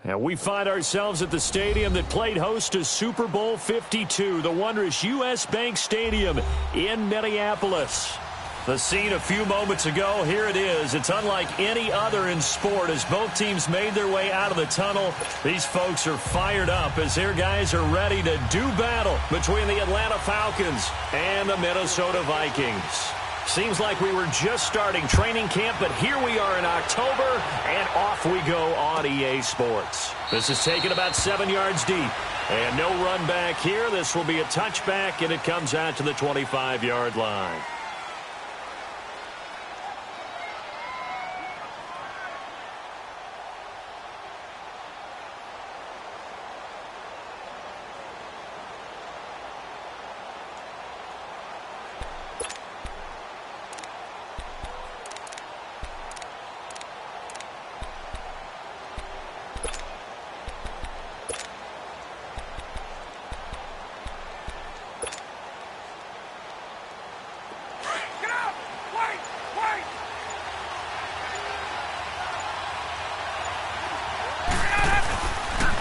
And we find ourselves at the stadium that played host to Super Bowl 52, the wondrous U.S. Bank Stadium in Minneapolis. The scene a few moments ago, here it is. It's unlike any other in sport as both teams made their way out of the tunnel. These folks are fired up as their guys are ready to do battle between the Atlanta Falcons and the Minnesota Vikings. Seems like we were just starting training camp, but here we are in October, and off we go on EA Sports. This is taken about 7 yards deep, and no run back here. This will be a touchback, and it comes out to the 25-yard line.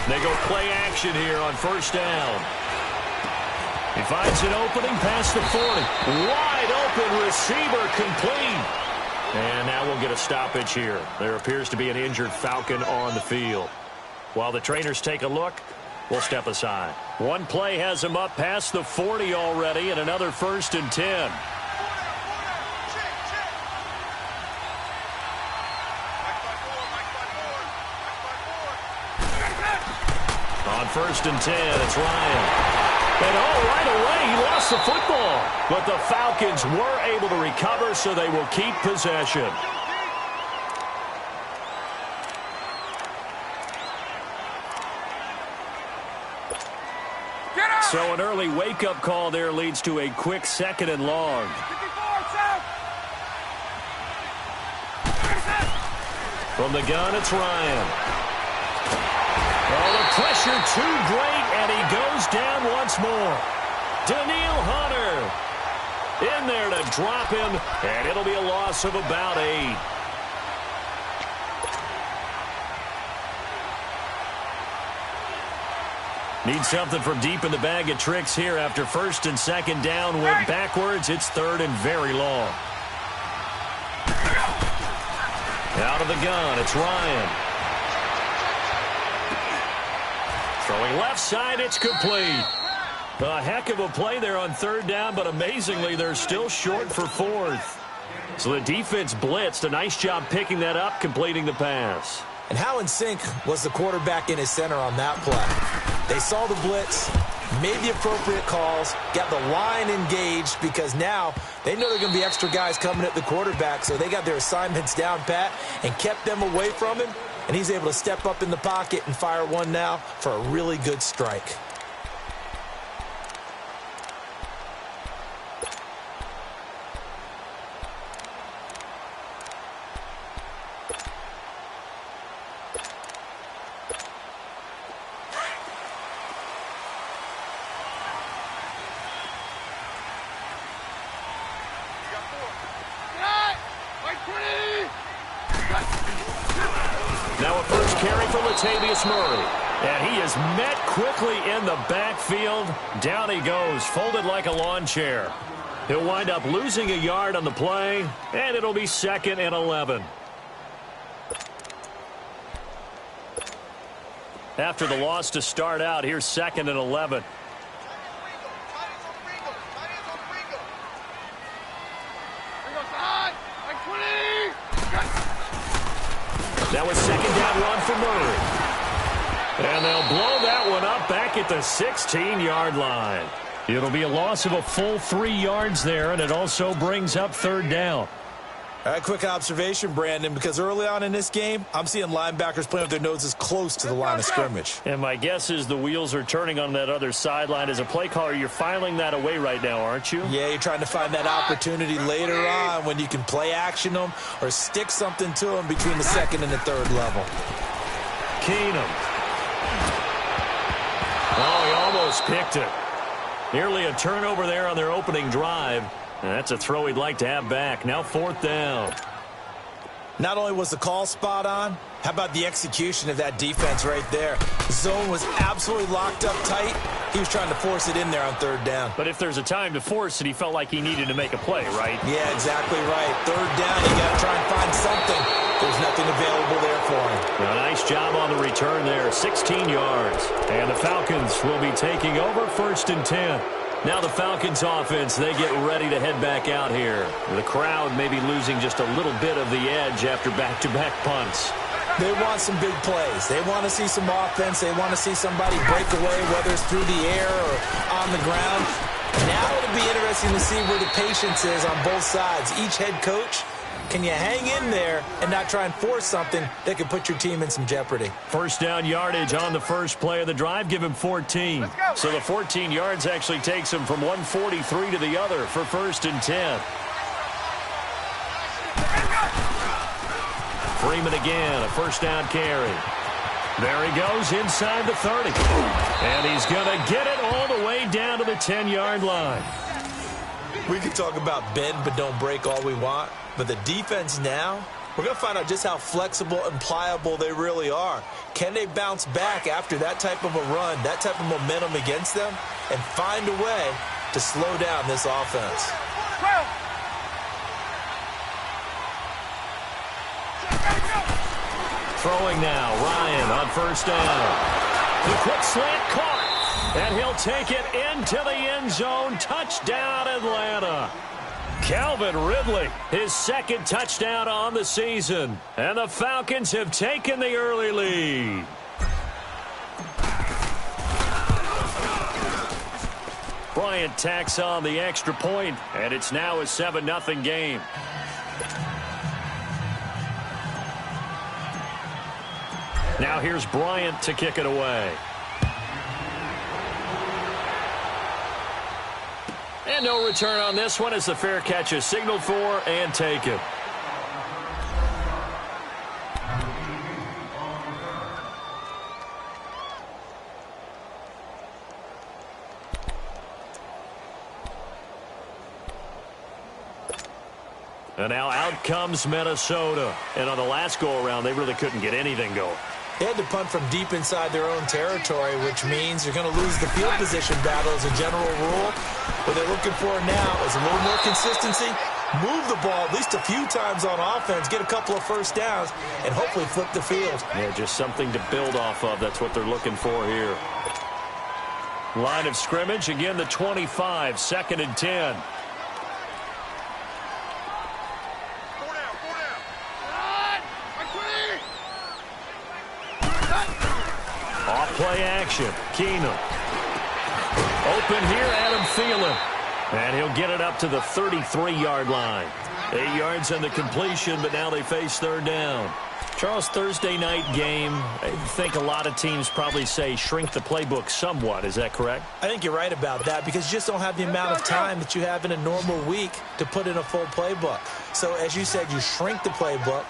They go play action here on first down. He finds an opening past the 40. Wide open receiver complete. And now we'll get a stoppage here. There appears to be an injured Falcon on the field. While the trainers take a look, we'll step aside. One play has him up past the 40 already, and another 1st and 10. On 1st and 10, it's Ryan. And right away, he lost the football. But the Falcons were able to recover, so they will keep possession. So an early wake-up call there leads to a quick 2nd and long. From the gun, it's Ryan. Oh, the pressure too great, and he goes down once more. Daniil Hunter in there to drop him, and it'll be a loss of about 8. Need something from deep in the bag of tricks here after 1st and 2nd down. Went backwards. It's 3rd and very long. Out of the gun, it's Ryan. Throwing left side, it's complete. A heck of a play there on 3rd down, but amazingly, they're still short for 4th. So the defense blitzed. A nice job picking that up, completing the pass. And how in sync was the quarterback in his center on that play? They saw the blitz, made the appropriate calls, got the line engaged because now they know there are going to be extra guys coming at the quarterback, so they got their assignments down pat and kept them away from him. And he's able to step up in the pocket and fire one now for a really good strike. Now a first carry for Latavius Murray. And he is met quickly in the backfield. Down he goes, folded like a lawn chair. He'll wind up losing a yard on the play, and it'll be 2nd and 11. After the loss to start out, here's 2nd and 11. That was 2nd down run for Murray. And they'll blow that one up back at the 16-yard line. It'll be a loss of a full 3 yards there, and it also brings up 3rd down. All right, quick observation, Brandon, because early on in this game, I'm seeing linebackers playing with their noses close to the line of scrimmage. And my guess is the wheels are turning on that other sideline. As a play caller, you're filing that away right now, aren't you? Yeah, you're trying to find that opportunity later on when you can play action them or stick something to them between the 2nd and the 3rd level. Keenum. Oh, he almost picked it. Nearly a turnover there on their opening drive. And that's a throw he'd like to have back. Now 4th down. Not only was the call spot on, How about the execution of that defense right there? The zone was absolutely locked up tight. He was trying to force it in there on third down. But if there's a time to force it, he felt like he needed to make a play, right? Yeah, exactly right. Third down, you got to try and find something. There's nothing available there for him. A nice job on the return there, 16 yards. And the Falcons will be taking over 1st and 10. Now the Falcons offense, they get ready to head back out here. The crowd may be losing just a little bit of the edge after back-to-back punts. They want some big plays. They want to see some offense. They want to see somebody break away, whether it's through the air or on the ground. Now it'll be interesting to see where the patience is on both sides. Each head coach, can you hang in there and not try and force something that could put your team in some jeopardy? First down yardage on the first play of the drive. Give him 14. So the 14 yards actually takes him from 143 to the other for 1st and 10. Freeman again, a first down carry. There he goes inside the 30. And he's going to get it all the way down to the 10-yard line. We can talk about bend but don't break all we want, but the defense now, we're going to find out just how flexible and pliable they really are. Can they bounce back after that type of a run, that type of momentum against them, and find a way to slow down this offense? Throwing now, Ryan on first down. The quick slant caught, and he'll take it into the end zone. Touchdown, Atlanta. Calvin Ridley, his second touchdown on the season. And the Falcons have taken the early lead. Bryant tacks on the extra point, and it's now a 7-0 game. Now here's Bryant to kick it away. And no return on this one as the fair catch is signaled for and taken. And now out comes Minnesota. And on the last go-around, they really couldn't get anything going. They had to punt from deep inside their own territory, which means you're going to lose the field position battle as a general rule. What they're looking for now is a little more consistency, move the ball at least a few times on offense, get a couple of first downs, and hopefully flip the field. Yeah, just something to build off of. That's what they're looking for here. Line of scrimmage, again the 25, 2nd and 10. Off-play action. Keenum. Open here, Adam Thielen. And he'll get it up to the 33-yard line. 8 yards on the completion, but now they face third down. Charles, Thursday night game, I think a lot of teams probably say shrink the playbook somewhat. Is that correct? I think you're right about that because you just don't have the amount of time that you have in a normal week to put in a full playbook. So, as you said, you shrink the playbook.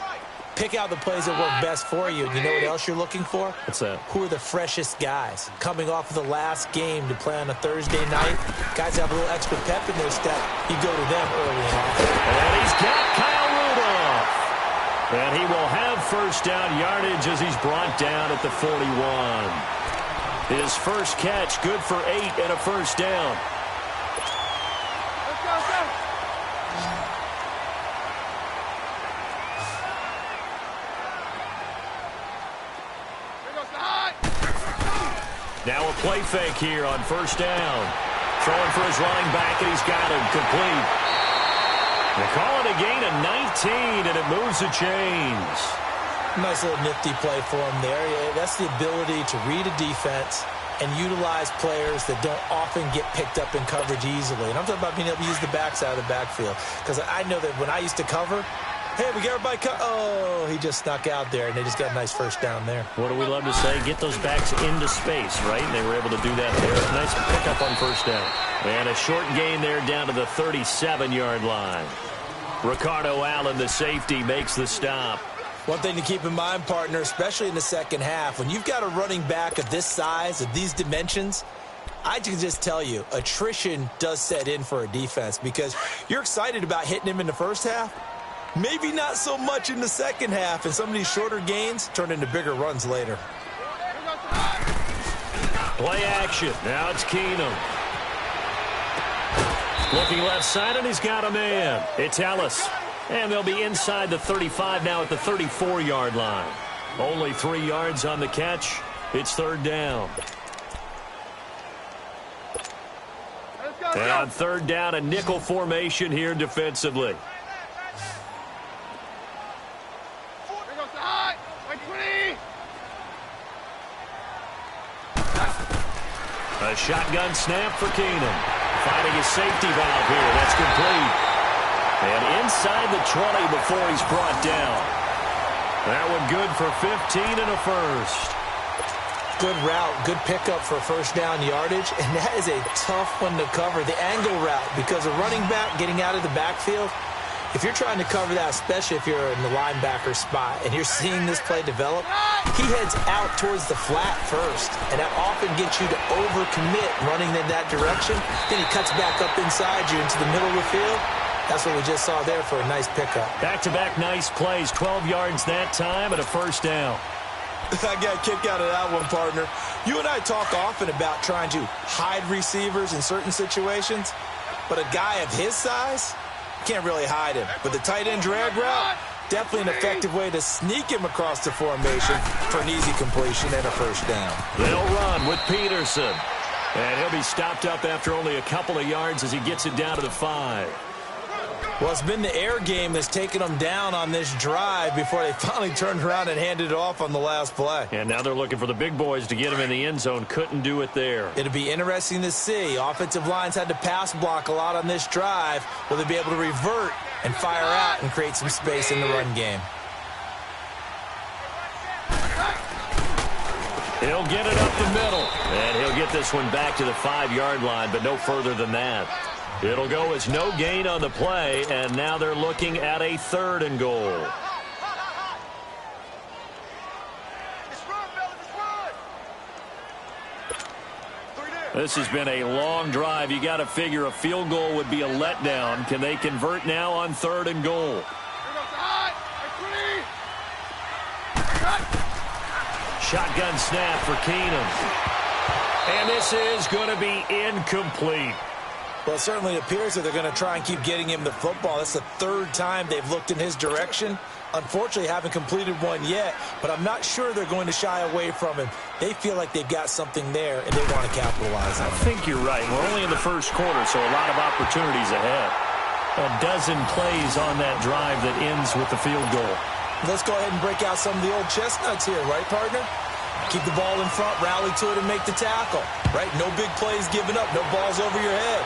Pick out the plays that work best for you. You know what else you're looking for? What's that? Who are the freshest guys? Coming off of the last game to play on a Thursday night, guys have a little extra pep in their step. You go to them early and often. And he's got Kyle Rudolph. And he will have first down yardage as he's brought down at the 41. His first catch, good for 8 and a first down. Now a play fake here on first down. Throwing for his running back, and he's got him complete. They call it a gain of 19, and it moves the chains. Nice little nifty play for him there. Yeah, that's the ability to read a defense and utilize players that don't often get picked up in coverage easily. And I'm talking about being able to use the backside of the backfield. Because I know that when I used to cover, hey, we got everybody oh, he just snuck out there, and they just got a nice first down there. What do we love to say? Get those backs into space, right? And they were able to do that there. Nice pickup on first down. And a short gain there down to the 37-yard line. Ricardo Allen, the safety, makes the stop. One thing to keep in mind, partner, especially in the second half, when you've got a running back of this size, of these dimensions, I can just tell you, attrition does set in for a defense because you're excited about hitting him in the first half. Maybe not so much in the second half, and some of these shorter gains turn into bigger runs later. Play action. Now it's Keenum. Looking left side, and he's got a man. It's Ellis. And they'll be inside the 35 now at the 34-yard line. Only 3 yards on the catch. It's third down. And on third down, a nickel formation here defensively. A shotgun snap for Keenum. Finding his safety valve here. That's complete. And inside the 20 before he's brought down. That one good for 15 and a first. Good route, good pickup for first down yardage, and that is a tough one to cover. The angle route, because a running back getting out of the backfield, if you're trying to cover that, especially if you're in the linebacker spot and you're seeing this play develop, he heads out towards the flat first, and that often gets you to overcommit running in that direction. Then he cuts back up inside you into the middle of the field. That's what we just saw there for a nice pickup. Back-to-back nice plays, 12 yards that time and a first down. I got a kick out of that one, partner. You and I talk often about trying to hide receivers in certain situations, but a guy of his size can't really hide him. But the tight end drag route, definitely an effective way to sneak him across the formation for an easy completion and a first down. They'll run with Peterson. And he'll be stopped up after only a couple of yards as he gets it down to the 5. Well, it's been the air game that's taken them down on this drive before they finally turned around and handed it off on the last play. And now they're looking for the big boys to get him in the end zone. Couldn't do it there. It'll be interesting to see. Offensive lines had to pass block a lot on this drive. Will they be able to revert and fire out and create some space in the run game? He'll get it up the middle. And he'll get this one back to the 5-yard line, but no further than that. It'll go as no gain on the play, and now they're looking at a 3rd and goal. This has been a long drive. You got to figure a field goal would be a letdown. Can they convert now on 3rd and goal? Shotgun snap for Keenum. And this is going to be incomplete. Well, it certainly appears that they're going to try and keep getting him the football. That's the 3rd time they've looked in his direction. Unfortunately, haven't completed one yet, but I'm not sure they're going to shy away from him. They feel like they've got something there, and they want to capitalize on it. I think you're right. We're only in the first quarter, so a lot of opportunities ahead. A dozen plays on that drive that ends with the field goal. Let's go ahead and break out some of the old chestnuts here, right, partner? Keep the ball in front, rally to it, and make the tackle, right? No big plays given up, no balls over your head.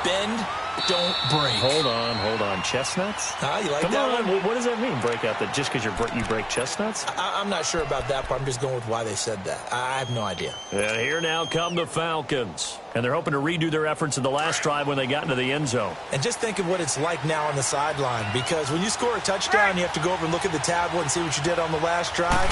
Bend, don't break. Hold on. Chestnuts? You like Come that on. one? What does that mean, break out? That just because you break chestnuts? I'm not sure about that part. I'm just going with why they said that. I have no idea. And here now come the Falcons. And they're hoping to redo their efforts in the last drive when they got into the end zone. And just think of what it's like now on the sideline, because when you score a touchdown, you have to go over and look at the tablet and see what you did on the last drive.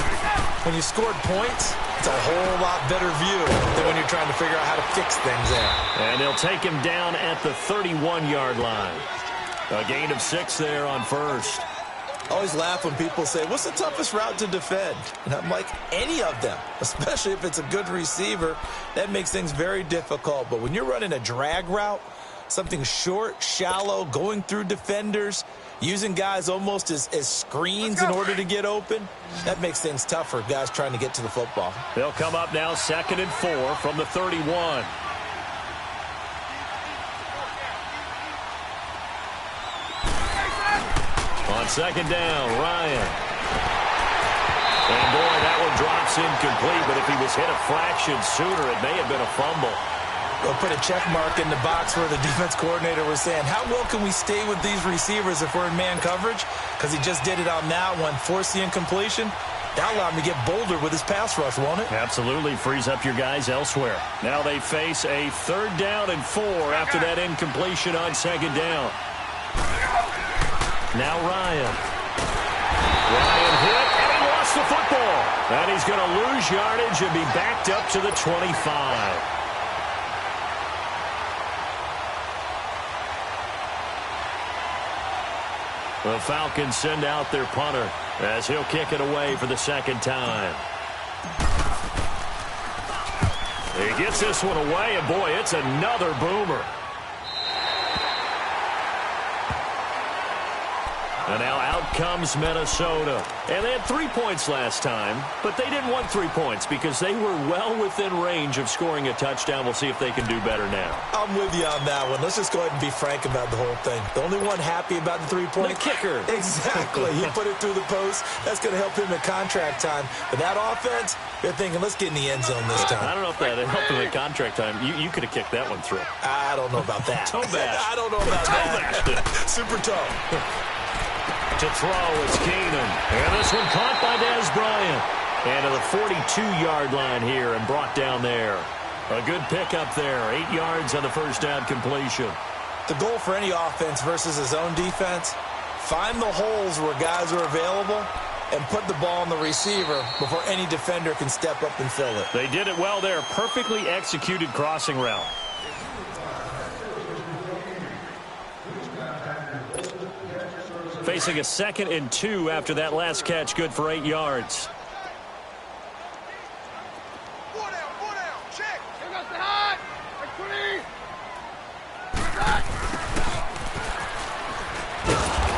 When you scored points, it's a whole lot better view than when you're trying to figure out how to fix things there. And they'll take him down at the 31-yard line. A gain of 6 there on first. I always laugh when people say, what's the toughest route to defend? And I'm like, any of them, especially if it's a good receiver. That makes things very difficult. But when you're running a drag route, something short, shallow, going through defenders, using guys almost as screens in order to get open, that makes things tough for guys trying to get to the football. They'll come up now 2nd and 4 from the 31. On 2nd down, Ryan. And boy, that one drops incomplete, but if he was hit a fraction sooner, it may have been a fumble. We'll put a check mark in the box where the defense coordinator was saying, how well can we stay with these receivers if we're in man coverage? Because he just did it on that one, forced the incompletion. That'll allow him to get bolder with his pass rush, won't it? Absolutely, frees up your guys elsewhere. Now they face a 3rd down and 4 after that incompletion on 2nd down. Now Ryan. Ryan hit, and he lost the football. And he's going to lose yardage and be backed up to the 25. The Falcons send out their punter as he'll kick it away for the second time. He gets this one away, and boy, it's another boomer. And now out comes Minnesota. And they had 3 points last time, but they didn't want 3 points because they were well within range of scoring a touchdown. We'll see if they can do better now. I'm with you on that one. Let's just go ahead and be frank about the whole thing. The only one happy about the 3-point? The kicker. Exactly. He put it through the post. That's going to help him at contract time. But that offense, they're thinking, let's get in the end zone this time. I don't know if that helped him at contract time. You could have kicked that one through. I don't know about that. Toe bash. I don't know about that. Super toe. To throw, it's Keenum. And this one caught by Dez Bryant. And to the 42-yard line here and brought down there. A good pickup there. 8 yards on the first down completion. The goal for any offense versus his own defense, find the holes where guys are available and put the ball on the receiver before any defender can step up and fill it. They did it well there. Perfectly executed crossing route. Facing a 2nd and 2 after that last catch, good for 8 yards.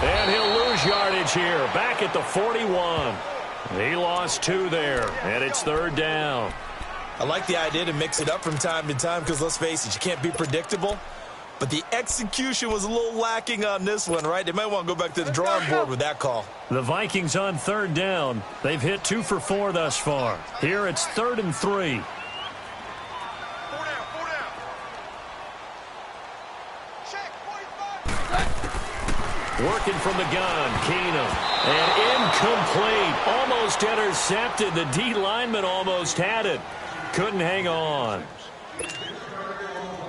And he'll lose yardage here, back at the 41. He lost 2 there, and it's 3rd down. I like the idea to mix it up from time to time because, let's face it, you can't be predictable. But the execution was a little lacking on this one, right? They might want to go back to the drawing board with that call. The Vikings on 3rd down. They've hit 2 for 4 thus far. Here it's 3rd and 3. Working from the gun, Keenum. And incomplete. Almost intercepted. The D lineman almost had it. Couldn't hang on.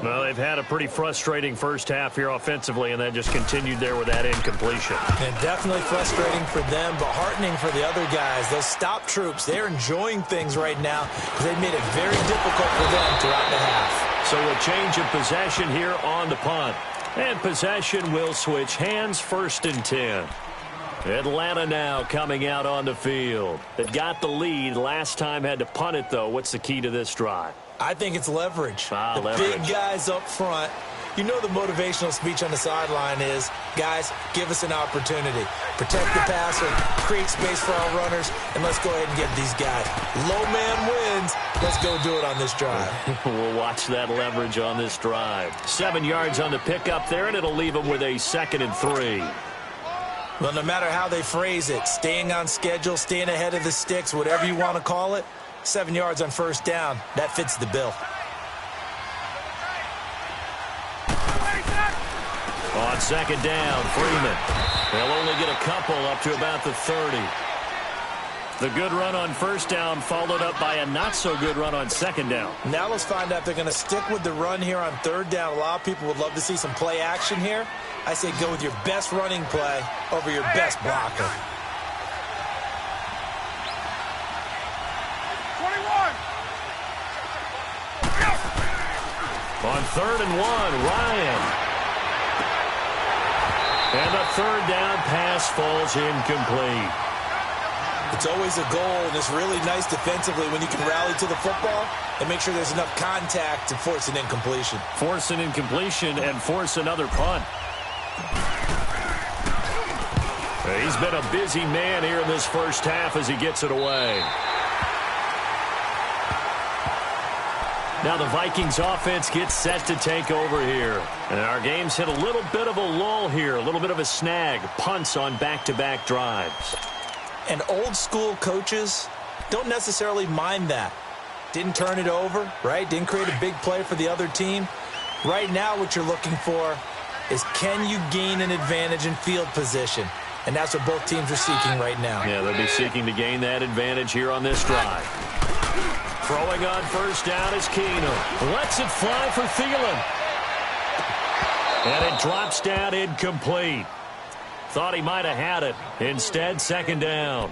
Well, they've had a pretty frustrating first half here offensively, and then just continued there with that incompletion. And definitely frustrating for them, but heartening for the other guys. Those stop troops, they're enjoying things right now because they've made it very difficult for them throughout the half. So a change of possession here on the punt. And possession will switch hands, 1st and 10. Atlanta now coming out on the field. They got the lead. Last time had to punt it, though. What's the key to this drive? I think it's leverage. Leverage. Big guys up front. You know the motivational speech on the sideline is, guys, give us an opportunity. Protect the passer, create space for our runners, and let's go ahead and get these guys. Low man wins. Let's go do it on this drive. We'll watch that leverage on this drive. 7 yards on the pickup there, and it'll leave them with a 2nd and 3. Well, no matter how they phrase it, staying on schedule, staying ahead of the sticks, whatever you want to call it, 7 yards on 1st down, that fits the bill. On 2nd down, Freeman. They'll only get a couple up to about the 30. The good run on 1st down followed up by a not-so-good run on 2nd down. Now let's find out if they're going to stick with the run here on 3rd down. A lot of people would love to see some play action here. I say go with your best running play over your best blocker. 21. On 3rd and 1, Ryan. And the 3rd down pass falls incomplete. It's always a goal, and it's really nice defensively when you can rally to the football and make sure there's enough contact to force an incompletion. Force an incompletion and force another punt. He's been a busy man here in this first half as he gets it away. Now the Vikings offense gets set to take over here. And our game's hit a little bit of a lull here, a little bit of a snag. Punts on back-to-back drives. And old school coaches don't necessarily mind that. Didn't turn it over, right? Didn't create a big play for the other team. Right now what you're looking for is, can you gain an advantage in field position? And that's what both teams are seeking right now. Yeah, they'll be seeking to gain that advantage here on this drive. Throwing on 1st down is Keenum. Lets it fly for Thielen. And it drops down incomplete. Thought he might have had it. Instead, 2nd down.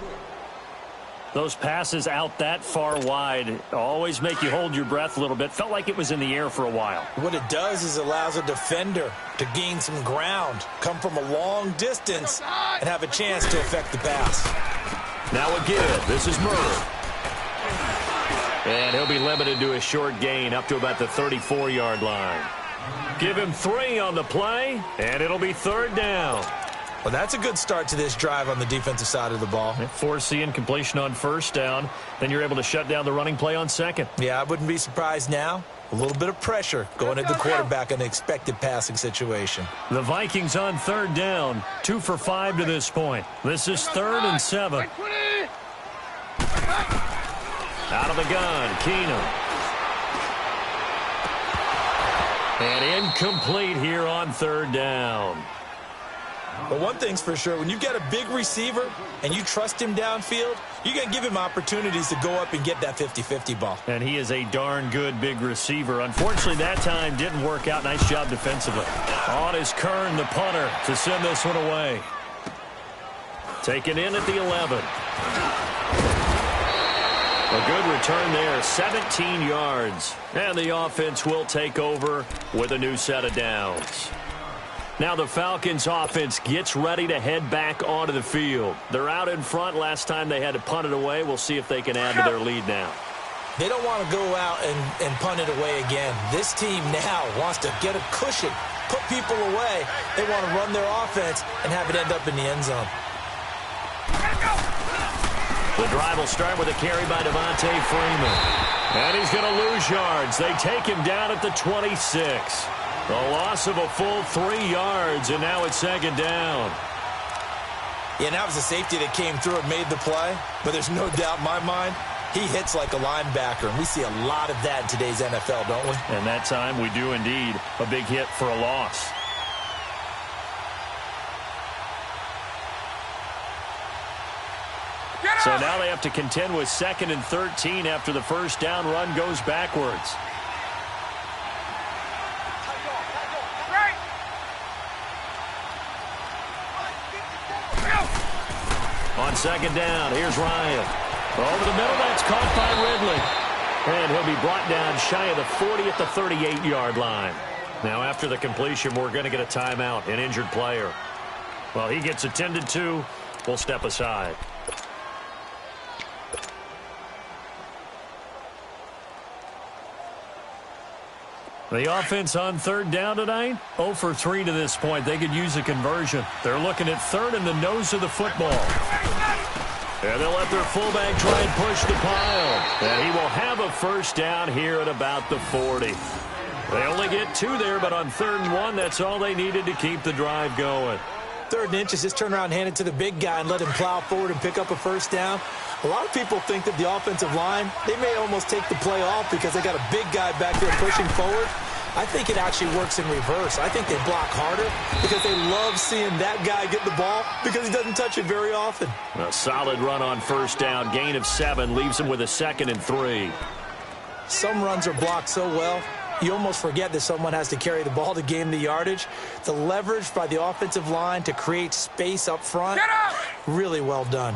Those passes out that far wide always make you hold your breath a little bit. Felt like it was in the air for a while. What it does is allows a defender to gain some ground, come from a long distance, and have a chance to affect the pass. Now again, this is Murray. And he'll be limited to a short gain up to about the 34-yard line. Give him 3 on the play, and it'll be 3rd down. Well, that's a good start to this drive on the defensive side of the ball. Force the incompletion on 1st down. Then you're able to shut down the running play on 2nd. Yeah, I wouldn't be surprised now. A little bit of pressure going into the quarterback in an expected passing situation. The Vikings on 3rd down. 2 for 5 to this point. This is 3rd and 7. Out of the gun, Keenum. And incomplete here on 3rd down. But one thing's for sure, when you've got a big receiver and you trust him downfield, you're going to give him opportunities to go up and get that 50-50 ball. And he is a darn good big receiver. Unfortunately, that time didn't work out. Nice job defensively. On is Kern, the punter, to send this one away. Taken in at the 11. A good return there, 17 yards. And the offense will take over with a new set of downs. Now the Falcons offense gets ready to head back onto the field. They're out in front. Last time they had to punt it away. We'll see if they can add to their lead now. They don't want to go out and punt it away again. This team now wants to get a cushion, put people away. They want to run their offense and have it end up in the end zone. The drive will start with a carry by Devontae Freeman. And he's going to lose yards. They take him down at the 26. A loss of a full 3 yards, and now it's 2nd down. Yeah, and that was a safety that came through and made the play. But there's no doubt in my mind, he hits like a linebacker. And we see a lot of that in today's NFL, don't we? And that time we do indeed. A big hit for a loss. So now they have to contend with 2nd and 13 after the 1st down run goes backwards. On 2nd down, here's Ryan. Over the middle, that's caught by Ridley. And he'll be brought down shy of the 40 at the 38-yard line. Now after the completion, we're going to get a timeout, an injured player. Well, he gets attended to. We'll step aside. The offense on 3rd down tonight, 0 for 3 to this point. They could use a conversion. They're looking at 3rd in the nose of the football. And they'll let their fullback try and push the pile. And he will have a 1st down here at about the 40. They only get 2 there, but on 3rd and 1, that's all they needed to keep the drive going. 3rd and inches, just turn around and hand it to the big guy and let him plow forward and pick up a 1st down. A lot of people think that the offensive line, they may almost take the play off because they got a big guy back there pushing forward. I think it actually works in reverse. I think they block harder because they love seeing that guy get the ball because he doesn't touch it very often. A solid run on 1st down. Gain of 7 leaves him with a 2nd and 3. Some runs are blocked so well, you almost forget that someone has to carry the ball to gain the yardage. The leverage by the offensive line to create space up front, really well done.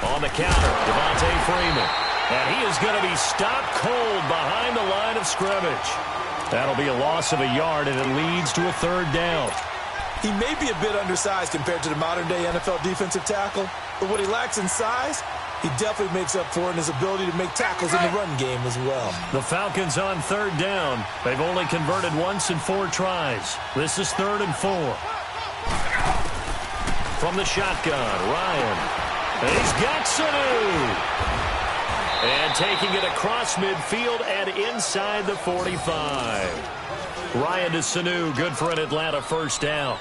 On the counter, Devontae Freeman. And he is going to be stopped cold behind the line of scrimmage. That'll be a loss of a yard, and it leads to a 3rd down. He may be a bit undersized compared to the modern-day NFL defensive tackle, but what he lacks in size, he definitely makes up for in his ability to make tackles in the run game as well. The Falcons on 3rd down. They've only converted once in 4 tries. This is 3rd and 4. From the shotgun, Ryan. And he's got Sanu. And taking it across midfield and inside the 45. Ryan to Sanu, good for an Atlanta 1st down.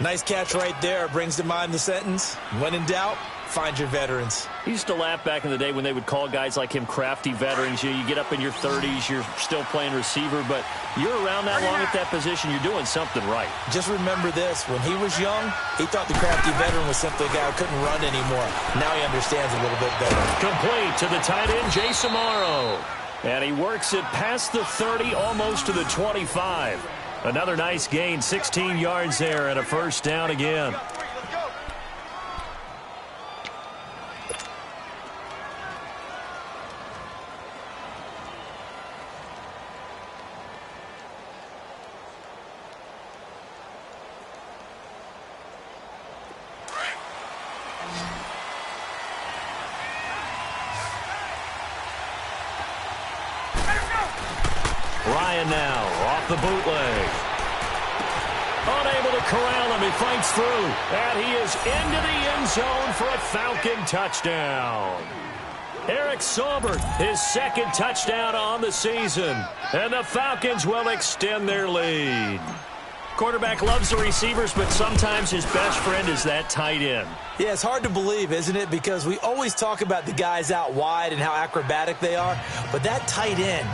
Nice catch right there. Brings to mind the sentence, when in doubt, find your veterans. He used to laugh back in the day when they would call guys like him crafty veterans. You get up in your 30s, you're still playing receiver, but you're around that long at that position, you're doing something right. Just remember this, when he was young, he thought the crafty veteran was simply a guy who couldn't run anymore. Now he understands a little bit better. Complete to the tight end, Jason Morrow. And he works it past the 30, almost to the 25. Another nice gain, 16 yards there, and a first down again. Ryan now off the bootleg. Unable to corral him. He fights through. And he is into the end zone for a Falcon touchdown. Eric Saubert, his second touchdown on the season. And the Falcons will extend their lead. Quarterback loves the receivers, but sometimes his best friend is that tight end. Yeah, it's hard to believe, isn't it? Because we always talk about the guys out wide and how acrobatic they are. But that tight end,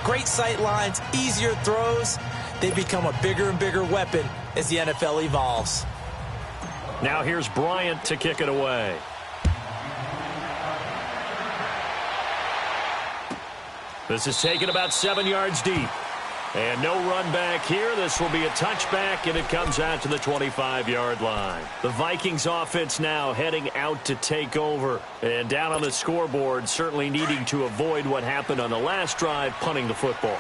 great sight lines, easier throws. They become a bigger and bigger weapon as the NFL evolves. Now here's Bryant to kick it away. This is taken about 7 yards deep. And no run back here. This will be a touchback, and it comes out to the 25-yard line. The Vikings offense now heading out to take over. And down on the scoreboard, certainly needing to avoid what happened on the last drive, punting the football.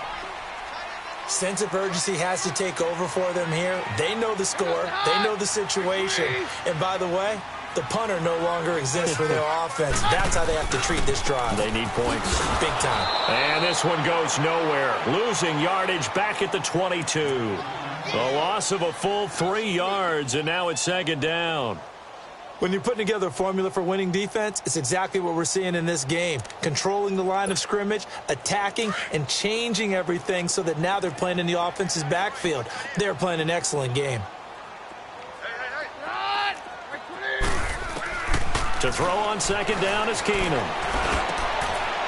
Sense of urgency has to take over for them here. They know the score. They know the situation. And by the way, the punter no longer exists for their offense. That's how they have to treat this drive. They need points. Big time. And this one goes nowhere. Losing yardage back at the 22. A loss of a full 3 yards, and now it's second down. When you're putting together a formula for winning defense, it's exactly what we're seeing in this game. Controlling the line of scrimmage, attacking, and changing everything so that now they're playing in the offense's backfield. They're playing an excellent game. To throw on second down is Keenum.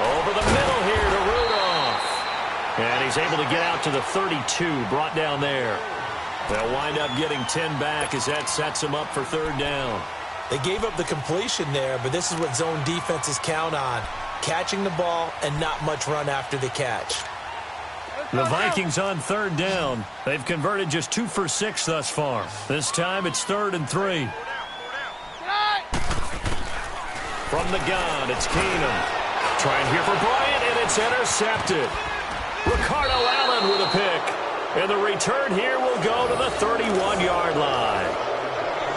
Over the middle here to Rudolph. And he's able to get out to the 32, brought down there. They'll wind up getting 10 back as that sets them up for third down. They gave up the completion there, but this is what zone defenses count on. Catching the ball and not much run after the catch. The Vikings on third down. They've converted just 2 for 6 thus far. This time it's 3rd and 3. From the gun, it's Keenum. Trying here for Bryant, and it's intercepted. Ricardo Allen with a pick. And the return here will go to the 31-yard line.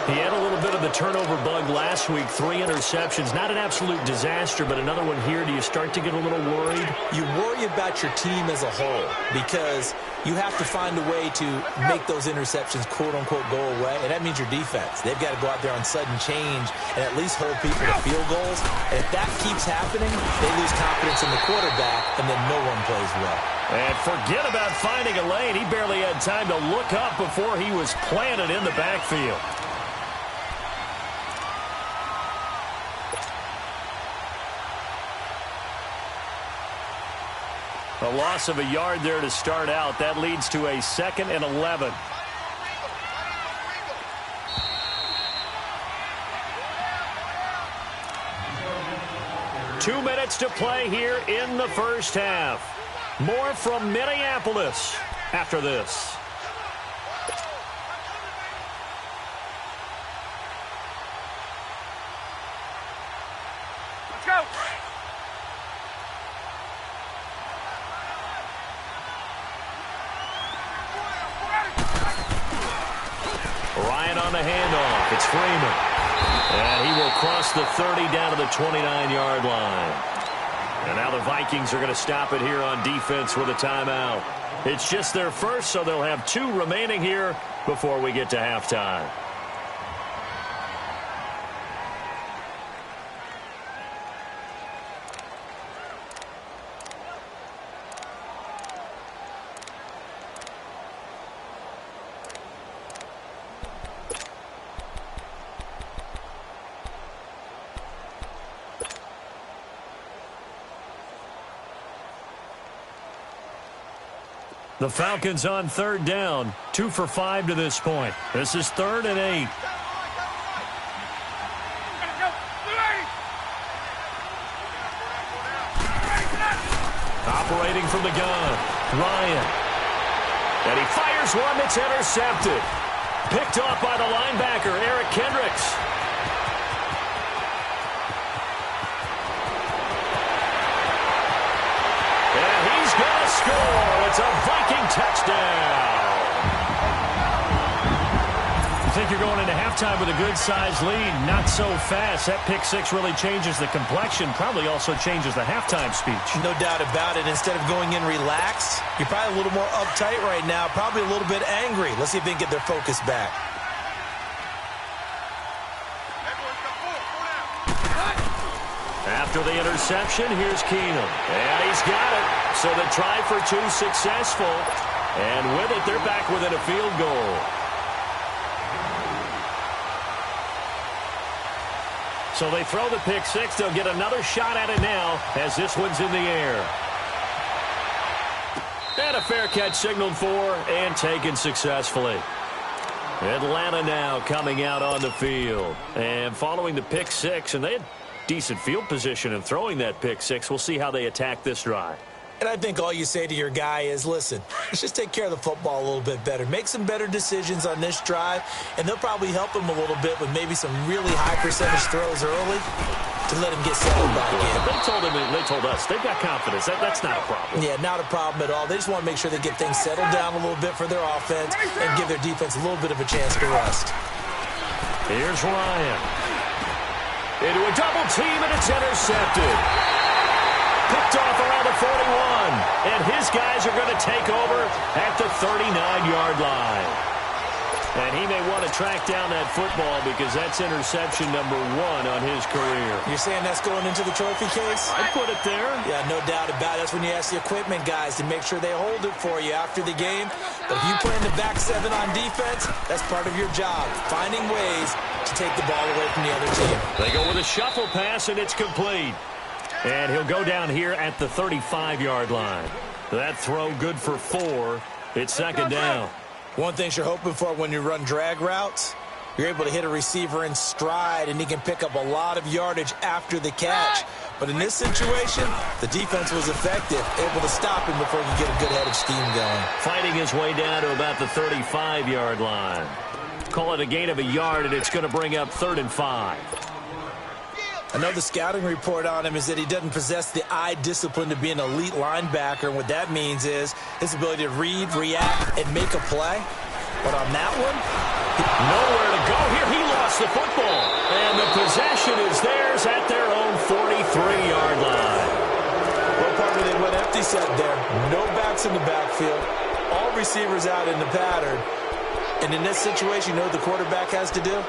He had a little bit of the turnover bug last week, 3 interceptions. Not an absolute disaster, but another one here. Do you start to get a little worried? You worry about your team as a whole because you have to find a way to make those interceptions, quote-unquote, go away, and that means your defense. They've got to go out there on sudden change and at least hold people to field goals. And if that keeps happening, they lose confidence in the quarterback, and then no one plays well. And forget about finding a lane. He barely had time to look up before he was planted in the backfield. A loss of a yard there to start out. That leads to a 2nd and 11. Two minutes to play here in the first half. More from Minneapolis after this. Let's go. Ryan on the handoff. It's Freeman. And he will cross the 30 down to the 29-yard line. And now the Vikings are going to stop it here on defense with a timeout. It's just their first, so they'll have 2 remaining here before we get to halftime. The Falcons on third down, 2 for 5 to this point. This is 3rd and 8. Operating from the gun, Ryan. And he fires one that's intercepted. Picked off by the linebacker, Eric Kendricks. And he's going to score. It's a Viking touchdown. You think you're going into halftime with a good-sized lead. Not so fast. That pick six really changes the complexion. Probably also changes the halftime speech. No doubt about it. Instead of going in relaxed, you're probably a little more uptight right now. Probably a little bit angry. Let's see if they can get their focus back. After the interception, here's Keenum. And he's got it. So the try for two successful. And with it, they're back within a field goal. So they throw the pick six. They'll get another shot at it now as this one's in the air. And a fair catch signaled for and taken successfully. Atlanta now coming out on the field. And following the pick six, and they had decent field position in throwing that pick six. We'll see how they attack this drive. And I think all you say to your guy is, listen, let's just take care of the football a little bit better. Make some better decisions on this drive, and they'll probably help him a little bit with maybe some really high percentage throws early to let him get settled back in. They told us they've got confidence. That's not a problem. Yeah, not a problem at all. They just want to make sure they get things settled down a little bit for their offense and give their defense a little bit of a chance to rest. Here's Ryan. Into a double team, and it's intercepted. Picked off around the 41. And his guys are going to take over at the 39-yard line. And he may want to track down that football because that's interception number 1 on his career. You're saying that's going into the trophy case? I'd put it there. Yeah, no doubt about it. That's when you ask the equipment guys to make sure they hold it for you after the game. But if you play in the back seven on defense, that's part of your job, finding ways to take the ball away from the other team. They go with a shuffle pass, and it's complete. And he'll go down here at the 35-yard line. That throw good for 4. It's second down. One thing you're hoping for when you run drag routes, you're able to hit a receiver in stride, and he can pick up a lot of yardage after the catch. But in this situation, the defense was effective, able to stop him before he could get a good head of steam going. Fighting his way down to about the 35-yard line. Call it a gain of a yard, and it's going to bring up 3rd and 5. Another scouting report on him is that he doesn't possess the eye discipline to be an elite linebacker. And what that means is his ability to read, react, and make a play. But on that one, nowhere to go here. He lost the football. And the possession is theirs at their own 43-yard line. Well, partner, they went empty set there. No backs in the backfield. All receivers out in the pattern. And in this situation, you know what the quarterback has to do?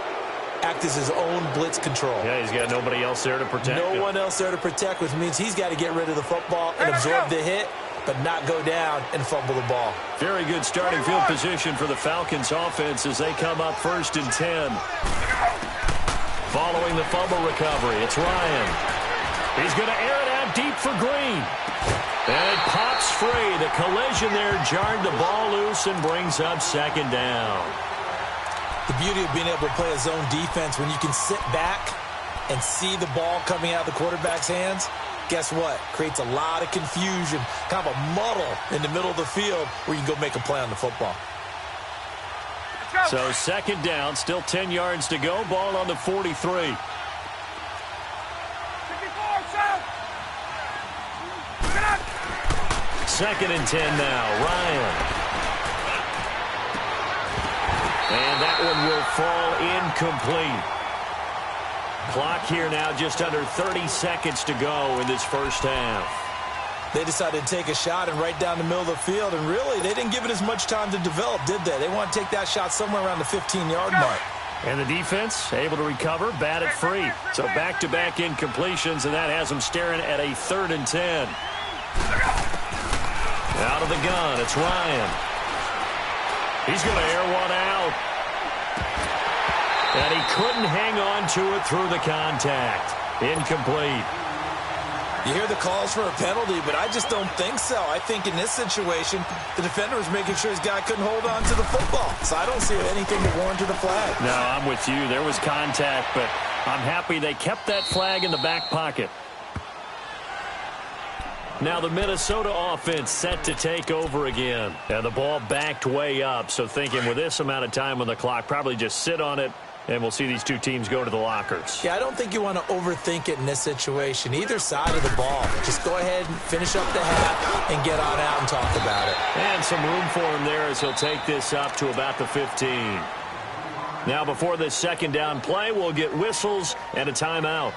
Act as his own blitz control. Yeah, he's got nobody else there to protect him. No one else there to protect, which means he's got to get rid of the football and absorb the hit, but not go down and fumble the ball. Very good starting field position for the Falcons offense as they come up 1st and 10. Following the fumble recovery, it's Ryan. He's going to air it out deep for Green. And it pops free. The collision there jarred the ball loose and brings up 2nd down. The beauty of being able to play a zone defense when you can sit back and see the ball coming out of the quarterback's hands, guess what? Creates a lot of confusion, kind of a muddle in the middle of the field where you can go make a play on the football. So 2nd down, still 10 yards to go. Ball on the 43. Second and 10 now. Ryan. And that one will fall incomplete. Clock here now just under 30 seconds to go in this first half. They decided to take a shot and right down the middle of the field, and really, they didn't give it as much time to develop, did they? They want to take that shot somewhere around the 15-yard mark. And the defense able to recover, bat it free. So back-to-back incompletions, and that has them staring at a 3rd and 10. Out of the gun, it's Ryan. He's going to air one out. And he couldn't hang on to it through the contact. Incomplete. You hear the calls for a penalty, but I just don't think so. I think in this situation, the defender was making sure his guy couldn't hold on to the football. So I don't see anything that warranted a flag. No, I'm with you. There was contact, but I'm happy they kept that flag in the back pocket. Now the Minnesota offense set to take over again. And the ball backed way up, so thinking with this amount of time on the clock, probably just sit on it, and we'll see these two teams go to the lockers. Yeah, I don't think you want to overthink it in this situation. Either side of the ball. Just go ahead and finish up the half and get on out and talk about it. And some room for him there as he'll take this up to about the 15. Now before this second down play, we'll get whistles and a timeout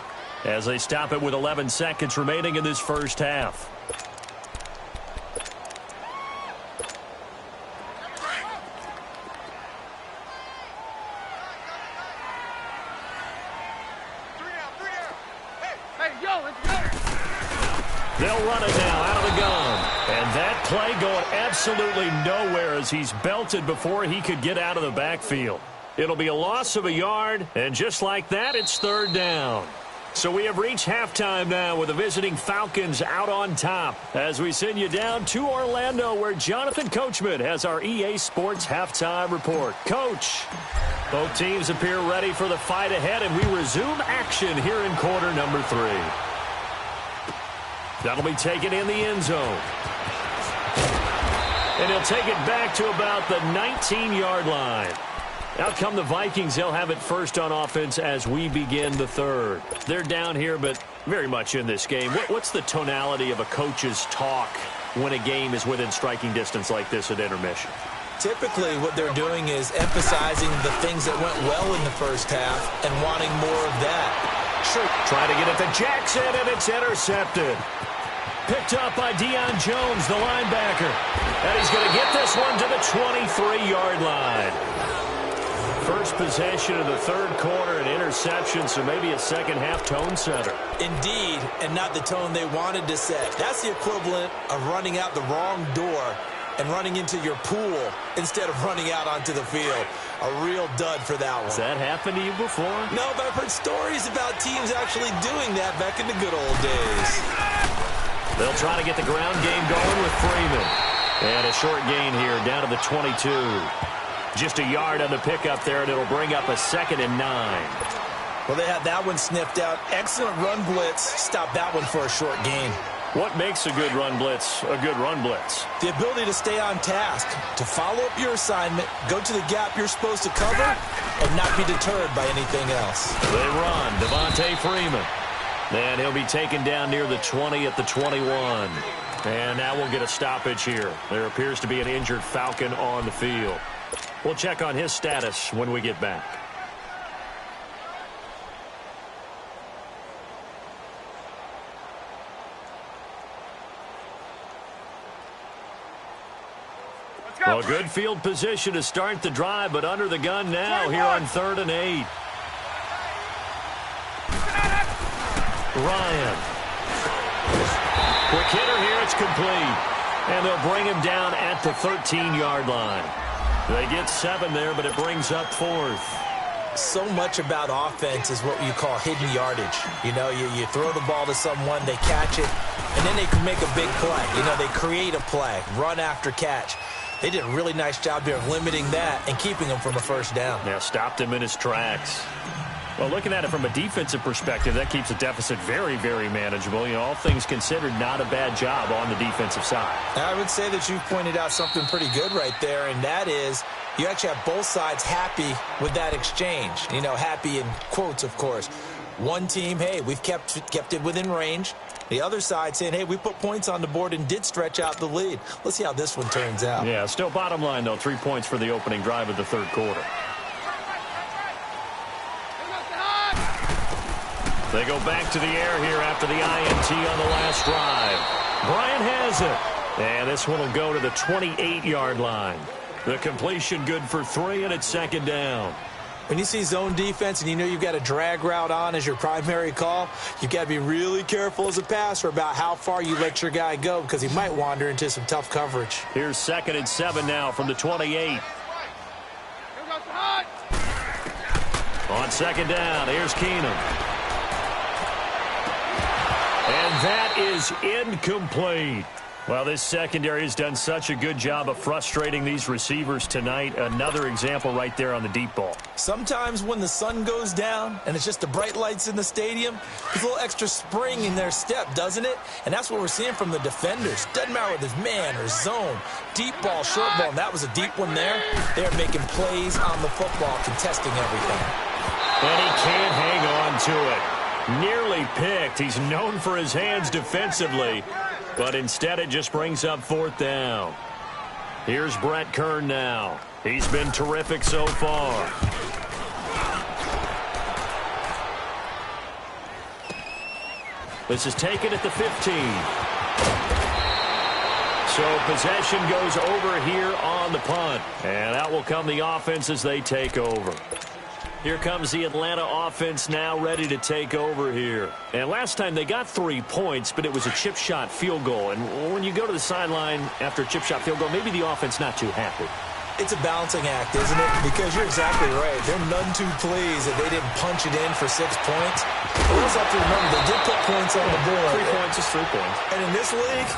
as they stop it with 11 seconds remaining in this first half. They'll run it now out of the gun. And that play going absolutely nowhere as he's belted before he could get out of the backfield. It'll be a loss of a yard, and just like that, it's third down. So we have reached halftime now with the visiting Falcons out on top as we send you down to Orlando where Jonathan Coachman has our EA Sports halftime report. Coach, both teams appear ready for the fight ahead, and we resume action here in quarter number 3. That'll be taken in the end zone. And he'll take it back to about the 19-yard line. Out come the Vikings. They'll have it first on offense as we begin the third. They're down here, but very much in this game. What's the tonality of a coach's talk when a game is within striking distance like this at intermission? Typically, what they're doing is emphasizing the things that went well in the first half and wanting more of that. Sure. Trying to get it to Jackson, and it's intercepted. Picked up by Deion Jones, the linebacker. And he's going to get this one to the 23-yard line. First possession of the third quarter, an interception, so maybe a second-half tone setter. Indeed, and not the tone they wanted to set. That's the equivalent of running out the wrong door and running into your pool instead of running out onto the field. A real dud for that one. Has that happened to you before? No, but I've heard stories about teams actually doing that back in the good old days. They'll try to get the ground game going with Freeman. And a short gain here down to the 22. Just a yard on the pickup there, and it'll bring up a 2nd and 9. Well, they had that one sniffed out. Excellent run blitz. Stop that one for a short gain. What makes a good run blitz a good run blitz? The ability to stay on task, to follow up your assignment, go to the gap you're supposed to cover, and not be deterred by anything else. They run. Devontae Freeman. And he'll be taken down near the 20 at the 21. And now we'll get a stoppage here. There appears to be an injured Falcon on the field. We'll check on his status when we get back. Well, good field position to start the drive, but under the gun now here on 3rd and 8. Ryan. Quick hitter here, it's complete. And they'll bring him down at the 13-yard line. They get 7 there, but it brings up 4th. So much about offense is what you call hidden yardage. You know, you throw the ball to someone, they catch it, and then they can make a big play. You know, they create a play, run after catch. They did a really nice job here of limiting that and keeping him from a first down. Now stopped him in his tracks. Well, looking at it from a defensive perspective, that keeps the deficit very, very manageable. You know, all things considered, not a bad job on the defensive side. I would say that you've pointed out something pretty good right there, and that is you actually have both sides happy with that exchange. You know, happy in quotes, of course. One team, hey, we've kept it within range. The other side saying, hey, we put points on the board and did stretch out the lead. Let's see how this one turns out. Yeah, still bottom line, though, 3 points for the opening drive of the third quarter. They go back to the air here after the INT on the last drive. Bryant has it. And this one will go to the 28-yard line. The completion good for 3, and it's 2nd down. When you see zone defense and you know you've got a drag route on as your primary call, you've got to be really careful as a passer about how far you let your guy go because he might wander into some tough coverage. Here's 2nd and 7 now from the 28. On 2nd down, here's Keenum. And that is incomplete. Well, this secondary has done such a good job of frustrating these receivers tonight. Another example right there on the deep ball. Sometimes when the sun goes down and it's just the bright lights in the stadium, there's a little extra spring in their step, doesn't it? And that's what we're seeing from the defenders. Doesn't matter whether it's man or zone, deep ball, short ball, and that was a deep one there. They're making plays on the football, contesting everything. And he can't hang on to it. Nearly picked. He's known for his hands defensively, but instead it just brings up fourth down. Here's Brett Kern now. He's been terrific so far. This is taken at the 15. So possession goes over here on the punt. And out will come the offense as they take over. Here comes the Atlanta offense now ready to take over here. And last time they got 3 points, but it was a chip shot field goal. And when you go to the sideline after a chip shot field goal, maybe the offense not too happy. It's a balancing act, isn't it? Because you're exactly right. They're none too pleased that they didn't punch it in for 6 points. But we also have to remember they did put points on the board. 3 points is 3 points. And in this league,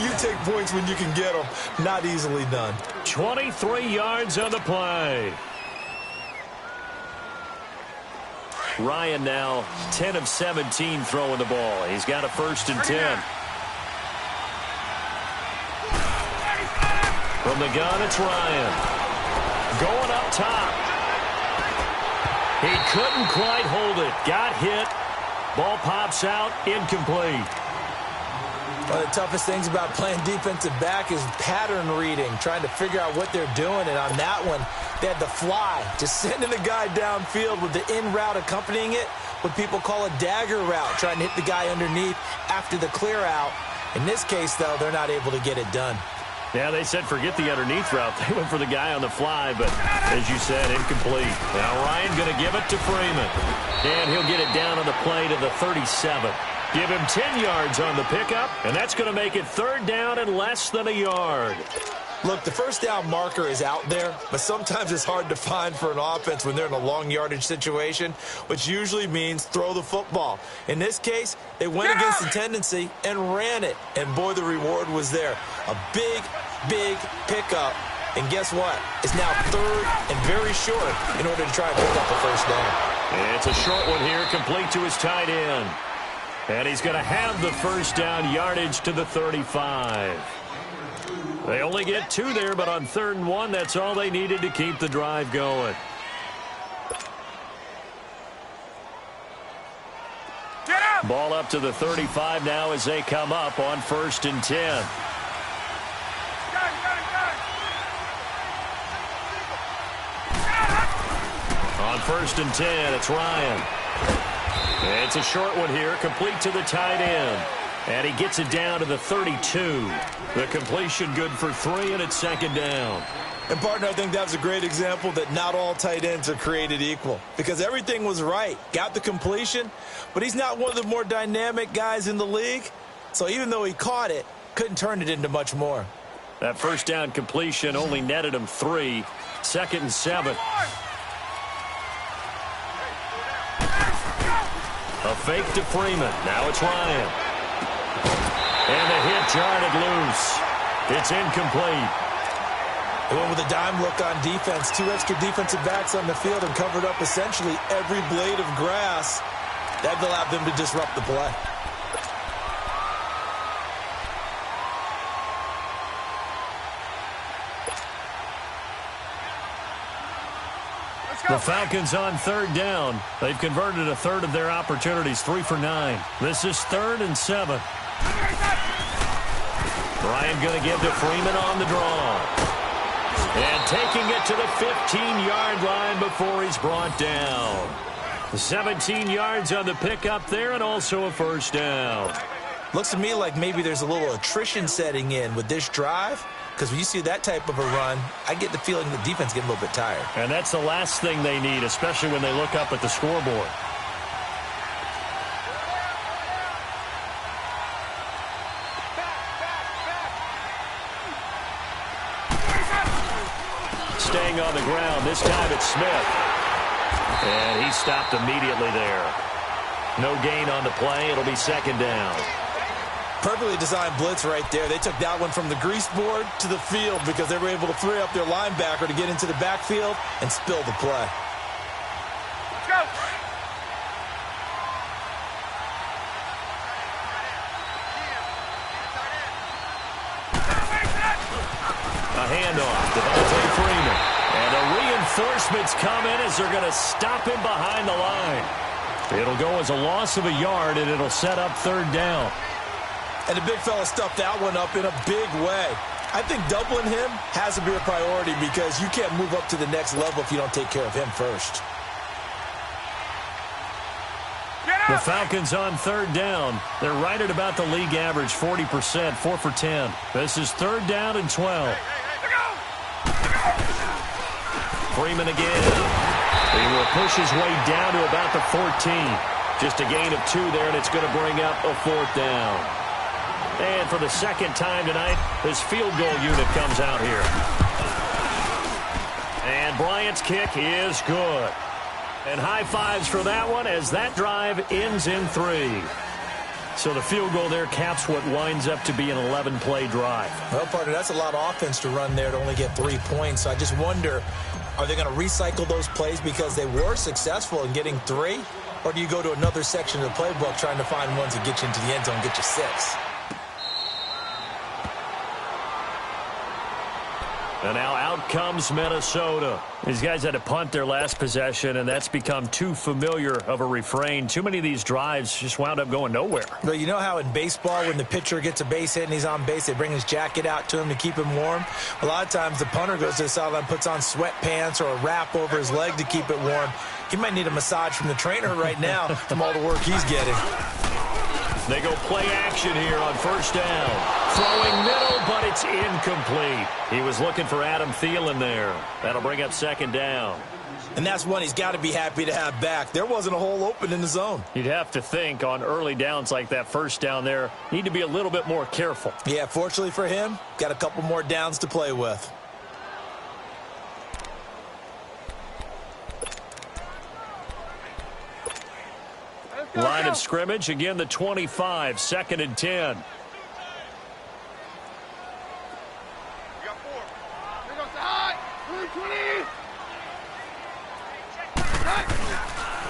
you take points when you can get them. Not easily done. 23 yards on the play. Ryan now 10 of 17 throwing the ball. He's got a 1st and 10. From the gun, it's Ryan. Going up top. He couldn't quite hold it. Got hit. Ball pops out. Incomplete. One of the toughest things about playing defensive back is pattern reading, trying to figure out what they're doing. And on that one, they had the fly, just sending the guy downfield with the in route accompanying it, what people call a dagger route, trying to hit the guy underneath after the clear out. In this case, though, they're not able to get it done. Yeah, they said forget the underneath route. They went for the guy on the fly, but as you said, incomplete. Now Ryan going to give it to Freeman. And he'll get it down on the play to the 37. Give him 10 yards on the pickup, and that's going to make it 3rd down and less than a yard. Look, the 1st down marker is out there, but sometimes it's hard to find for an offense when they're in a long yardage situation, which usually means throw the football. In this case, they went against the tendency and ran it, and boy, the reward was there. A big, big pickup, and guess what? It's now 3rd and very short in order to try and pick up a 1st down. It's a short one here, complete to his tight end. And he's going to have the 1st down, yardage to the 35. They only get 2 there, but on 3rd and 1, that's all they needed to keep the drive going. Ball up to the 35 now as they come up on 1st and 10. On 1st and 10, it's Ryan. It's a short one here, complete to the tight end. And he gets it down to the 32. The completion good for 3, and it's 2nd down. And, partner, I think that was a great example that not all tight ends are created equal. Because everything was right. Got the completion, but he's not one of the more dynamic guys in the league. So even though he caught it, couldn't turn it into much more. That 1st down completion only netted him 3. 2nd and 7. A fake to Freeman. Now it's Ryan. And the hit jarred it loose. It's incomplete. They went with a dime look on defense. 2 extra defensive backs on the field and covered up essentially every blade of grass. That allowed them to disrupt the play. The Falcons on 3rd down. They've converted a 1/3 of their opportunities, 3 for 9. This is 3rd and 7. Ryan going to give to Freeman on the draw. And taking it to the 15-yard line before he's brought down. 17 yards on the pickup there and also a 1st down. Looks to me like maybe there's a little attrition setting in with this drive. Because when you see that type of a run, I get the feeling the defense getting a little bit tired. And that's the last thing they need, especially when they look up at the scoreboard. Staying on the ground, this time it's Smith. And he stopped immediately there. No gain on the play. It'll be 2nd down. Perfectly designed blitz right there. They took that one from the grease board to the field because they were able to free up their linebacker to get into the backfield and spill the play. Let's go. A handoff, Devontae Freeman. And the reinforcements come in as they're going to stop him behind the line. It'll go as a loss of a yard, and it'll set up third down. And the big fella stuffed that one up in a big way. I think doubling him has to be a priority because you can't move up to the next level if you don't take care of him first. The Falcons on third down. They're right at about the league average, 40%, 4 for 10. This is third down and 12. Freeman again. He will push his way down to about the 14. Just a gain of 2 there, and it's going to bring up a fourth down. And for the second time tonight, this field goal unit comes out here. And Bryant's kick is good. And high fives for that one as that drive ends in 3. So the field goal there caps what winds up to be an 11-play drive. Well, partner, that's a lot of offense to run there to only get 3 points. So I just wonder, are they going to recycle those plays because they were successful in getting 3? Or do you go to another section of the playbook trying to find ones that get you into the end zone and get you 6? And now out comes Minnesota. These guys had to punt their last possession, and that's become too familiar of a refrain. Too many of these drives just wound up going nowhere. Well, you know how in baseball when the pitcher gets a base hit and he's on base, they bring his jacket out to him to keep him warm? A lot of times the punter goes to the sideline, puts on sweatpants or a wrap over his leg to keep it warm. He might need a massage from the trainer right now from all the work he's getting. They go play action here on first down. Throwing middle, but it's incomplete. He was looking for Adam Thielen there. That'll bring up second down. And that's one he's got to be happy to have back. There wasn't a hole open in the zone. You'd have to think on early downs like that first down there, need to be a little bit more careful. Yeah, fortunately for him, got a couple more downs to play with. Line of scrimmage, again the 25, second and 10.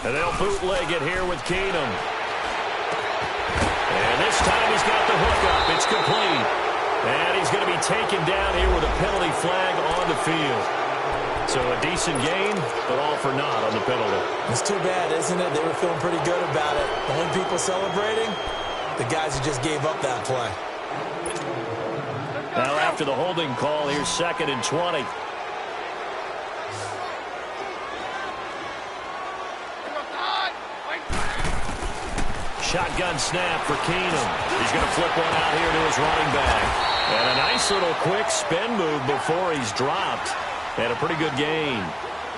And they'll bootleg it here with Keenum. And this time he's got the hook up. It's complete. And he's going to be taken down here with a penalty flag on the field. So a decent gain, but all for naught on the penalty. It's too bad, isn't it? They were feeling pretty good about it. The only people celebrating, the guys who just gave up that play. Now after the holding call, here's second and 20. Shotgun snap for Keenum. He's going to flip one out here to his running back. And a nice little quick spin move before he's dropped. And a pretty good gain.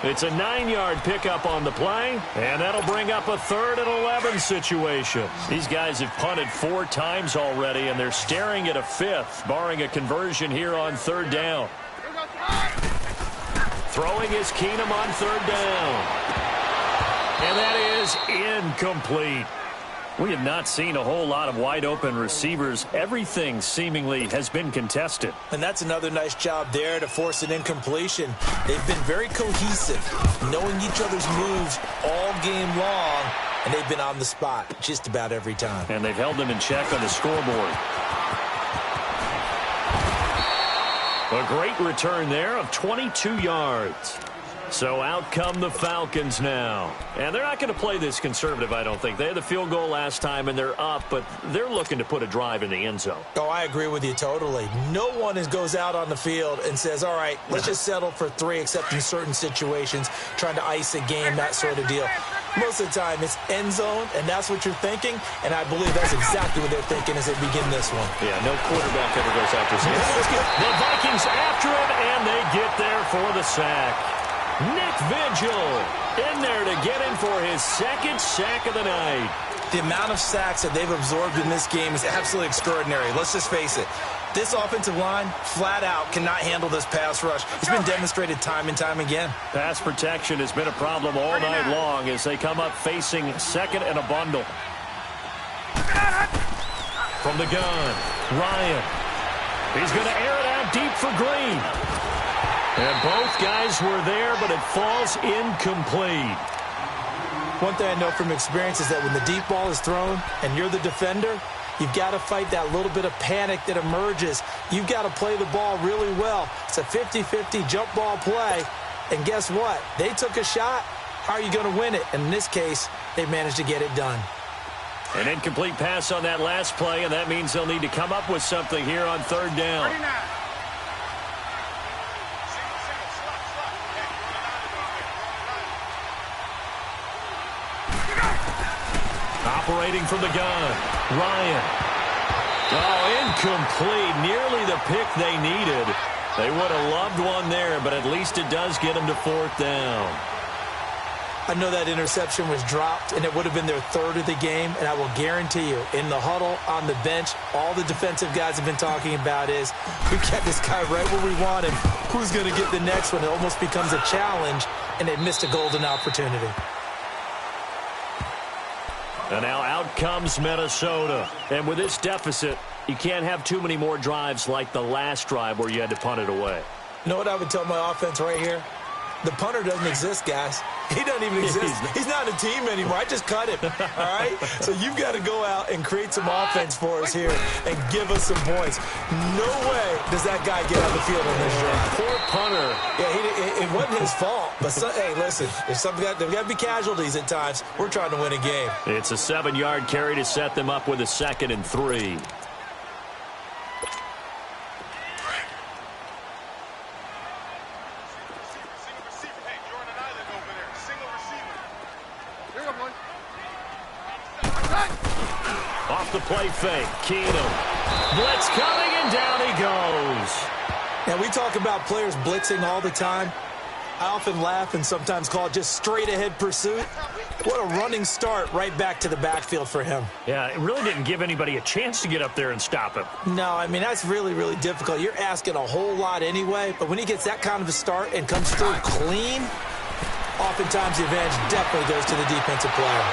It's a 9-yard pickup on the play, and that'll bring up a 3rd and 11 situation. These guys have punted 4 times already, and they're staring at a 5th, barring a conversion here on third down. Throwing is Keenum on third down. And that is incomplete. We have not seen a whole lot of wide-open receivers. Everything seemingly has been contested. And that's another nice job there to force an incompletion. They've been very cohesive, knowing each other's moves all game long, and they've been on the spot just about every time. And they've held them in check on the scoreboard. A great return there of 22 yards. So out come the Falcons now. And they're not going to play this conservative, I don't think. They had the field goal last time, and they're up, but they're looking to put a drive in the end zone. Oh, I agree with you totally. No one goes out on the field and says, all right, let's just settle for 3, except in certain situations, trying to ice a game, that sort of deal. Most of the time, it's end zone, and that's what you're thinking, and I believe that's exactly what they're thinking as they begin this one. Yeah, no quarterback ever goes after him. The Vikings after him, and they get there for the sack. Nick Vigil in there to get him for his 2nd sack of the night. The amount of sacks that they've absorbed in this game is absolutely extraordinary. Let's just face it. This offensive line, flat out, cannot handle this pass rush. It's been demonstrated time and time again. Pass protection has been a problem all night long as they come up facing 2nd and a bundle. From the gun, Ryan. He's going to air it out deep for Green. And both guys were there, but it falls incomplete. One thing I know from experience is that when the deep ball is thrown and you're the defender, you've got to fight that little bit of panic that emerges. You've got to play the ball really well. It's a 50-50 jump ball play. And guess what? They took a shot. How are you going to win it? And in this case, they managed to get it done. An incomplete pass on that last play, and that means they'll need to come up with something here on third down. 39. Operating from the gun, Ryan. Oh, incomplete. Nearly the pick they needed. They would have loved one there, but at least it does get them to fourth down. I know that interception was dropped, and it would have been their third of the game, and I will guarantee you, in the huddle, on the bench, all the defensive guys have been talking about is, we kept this guy right where we want him. Who's going to get the next one? It almost becomes a challenge, and they missed a golden opportunity. And now out comes Minnesota. And with this deficit, you can't have too many more drives like the last drive where you had to punt it away. You know what I would tell my offense right here? The punter doesn't exist, guys. He doesn't even exist. He's not a team anymore. I just cut him, all right? So you've got to go out and create some offense for us here and give us some points. No way does that guy get on the field on this drive. Poor punter. Yeah, it wasn't his fault. But, hey, listen, there's got to be casualties at times. We're trying to win a game. It's a 7-yard carry to set them up with a 2nd and 3. Off the play fake, Keenum. Blitz coming, and down he goes. Now, we talk about players blitzing all the time. I often laugh and sometimes call it just straight-ahead pursuit. What a running start right back to the backfield for him. Yeah, it really didn't give anybody a chance to get up there and stop him. No, I mean, that's really, really difficult. You're asking a whole lot anyway, but when he gets that kind of a start and comes through clean, oftentimes the advantage definitely goes to the defensive player.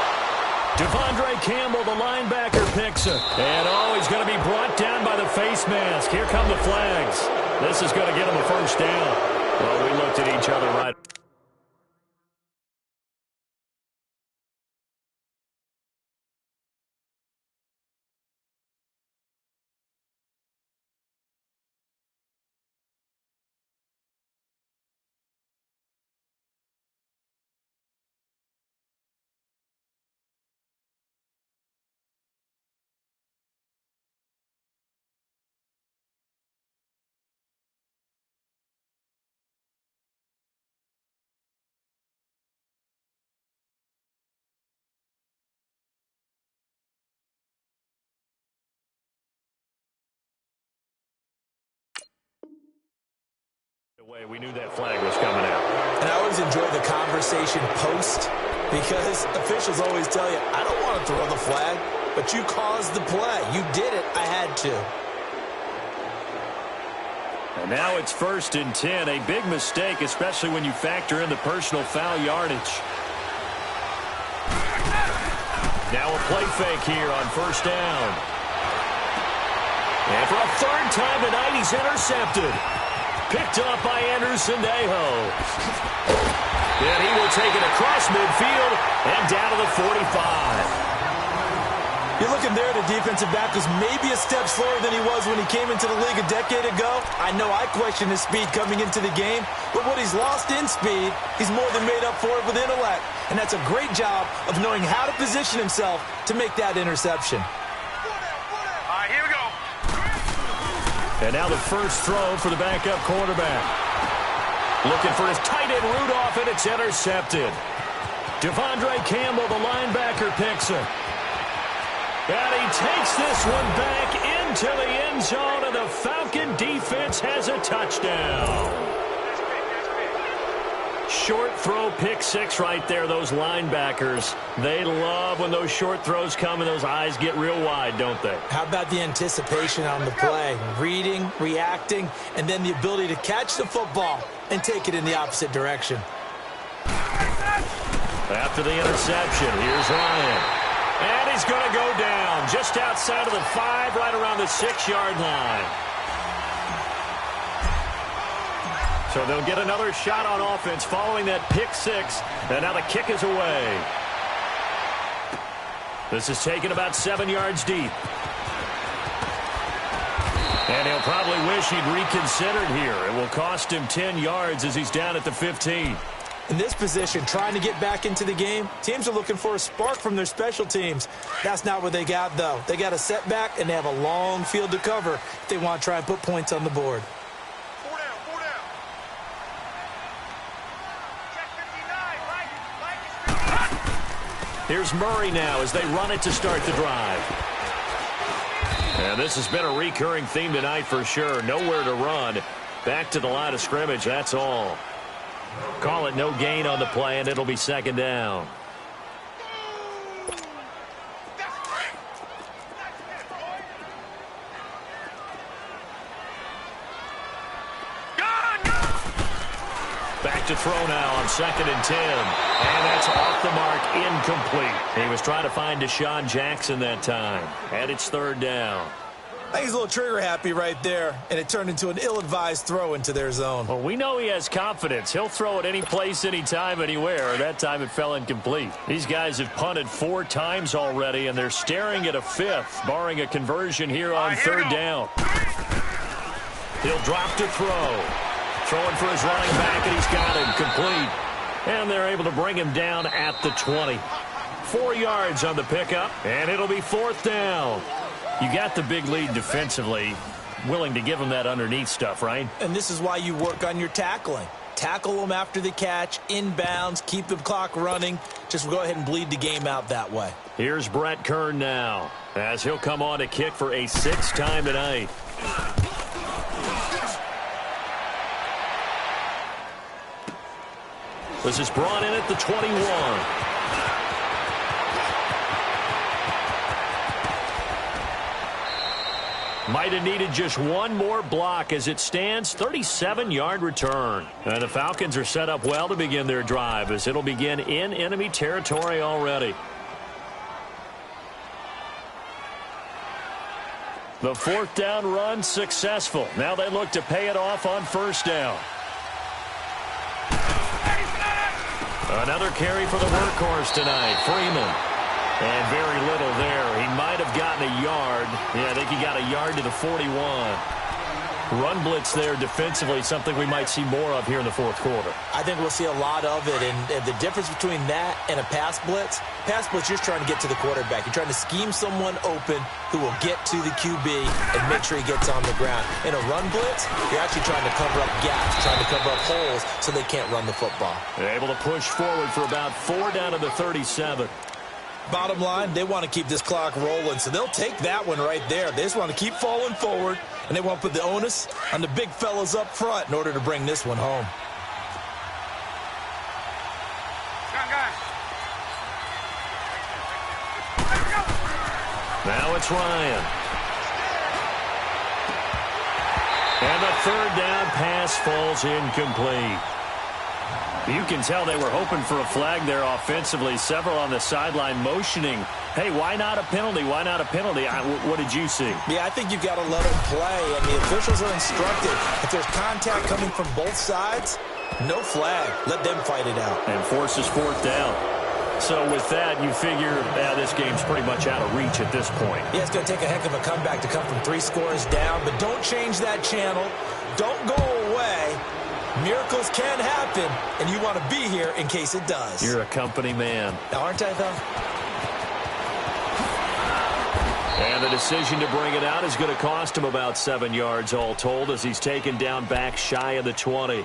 Devondre Campbell, the linebacker, picks it. And, he's going to be brought down by the face mask. Here come the flags. This is going to get him a first down. Well, we looked at each other right. We knew that flag was coming out. And I always enjoy the conversation post because officials always tell you, I don't want to throw the flag, but you caused the play. You did it. I had to. And now it's 1st and 10. A big mistake, especially when you factor in the personal foul yardage. Now a play fake here on 1st down. And for a 3rd time tonight, he's intercepted. Picked up by Anderson-Dejo. And he will take it across midfield and down to the 45. You're looking there at a defensive back who's maybe a step slower than he was when he came into the league a decade ago. I know I questioned his speed coming into the game, but what he's lost in speed, he's more than made up for it with intellect. And that's a great job of knowing how to position himself to make that interception. All right, here we go. And now the first throw for the backup quarterback. Looking for his tight end Rudolph, and it's intercepted. Devondre Campbell, the linebacker, picks it. And he takes this one back into the end zone, and the Falcon defense has a touchdown. Short throw, pick six right there, those linebackers. They love when those short throws come and those eyes get real wide, don't they? How about the anticipation on the play? Reading, reacting, and then the ability to catch the football and take it in the opposite direction. After the interception, here's Ryan. And he's going to go down just outside of the 5, right around the 6-yard line. So they'll get another shot on offense following that pick 6. And now the kick is away. This is taken about 7 yards deep. And he'll probably wish he'd reconsidered here. It will cost him 10 yards as he's down at the 15. In this position, trying to get back into the game, teams are looking for a spark from their special teams. That's not what they got, though. They got a setback, and they have a long field to cover if they want to try and put points on the board. 4 down, 4 down. Check 59, Here's Murray now as they run it to start the drive. And this has been a recurring theme tonight for sure. Nowhere to run. Back to the line of scrimmage, that's all. Call it no gain on the play, and it'll be second down. Back to throw now on 2nd and 10. And that's off the mark, incomplete. He was trying to find Deshaun Jackson that time. And it's 3rd down. I think he's a little trigger happy right there, and it turned into an ill-advised throw into their zone. Well, we know he has confidence. He'll throw it any place, anytime, anywhere. That time it fell incomplete. These guys have punted 4 times already, and they're staring at a 5th, barring a conversion here on 3rd down. He'll drop to throw. Throwing for his running back, and he's got him complete. And they're able to bring him down at the 20. 4 yards on the pickup, and it'll be 4th down. You got the big lead defensively, willing to give them that underneath stuff, right? And this is why you work on your tackling. Tackle them after the catch, inbounds, keep the clock running. Just go ahead and bleed the game out that way. Here's Brett Kern now, as he'll come on to kick for a 6th time tonight. This is brought in at the 21. Might have needed just one more block as it stands. 37-yard return. And the Falcons are set up well to begin their drive as it'll begin in enemy territory already. The 4th down run successful. Now they look to pay it off on 1st down. Another carry for the workhorse tonight, Freeman. And very little there. He might have gotten a yard. Yeah, I think he got a yard to the 41. Run blitz there defensively, something we might see more of here in the 4th quarter. I think we'll see a lot of it. And the difference between that and a pass blitz, you're just trying to get to the quarterback. You're trying to scheme someone open who will get to the QB and make sure he gets on the ground. In a run blitz, you're actually trying to cover up gaps, trying to cover up holes so they can't run the football. They're able to push forward for about 4 down to the 37. Bottom line, they want to keep this clock rolling, so they'll take that one right there. They just want to keep falling forward, and they want to put the onus on the big fellas up front in order to bring this one home. Now it's Ryan. And the 3rd down pass falls incomplete. You can tell they were hoping for a flag there offensively. Several on the sideline motioning, hey, why not a penalty? Why not a penalty? What did you see? Yeah, I think you've got to let them play, and the officials are instructed. If there's contact coming from both sides, no flag. Let them fight it out. And forces 4th down. So with that, you figure this game's pretty much out of reach at this point. Yeah, it's going to take a heck of a comeback to come from 3 scores down, but don't change that channel. Don't go away. Miracles can happen, and you want to be here in case it does. You're a company man. Aren't I, though? And the decision to bring it out is going to cost him about 7 yards all told as he's taken down back shy of the 20.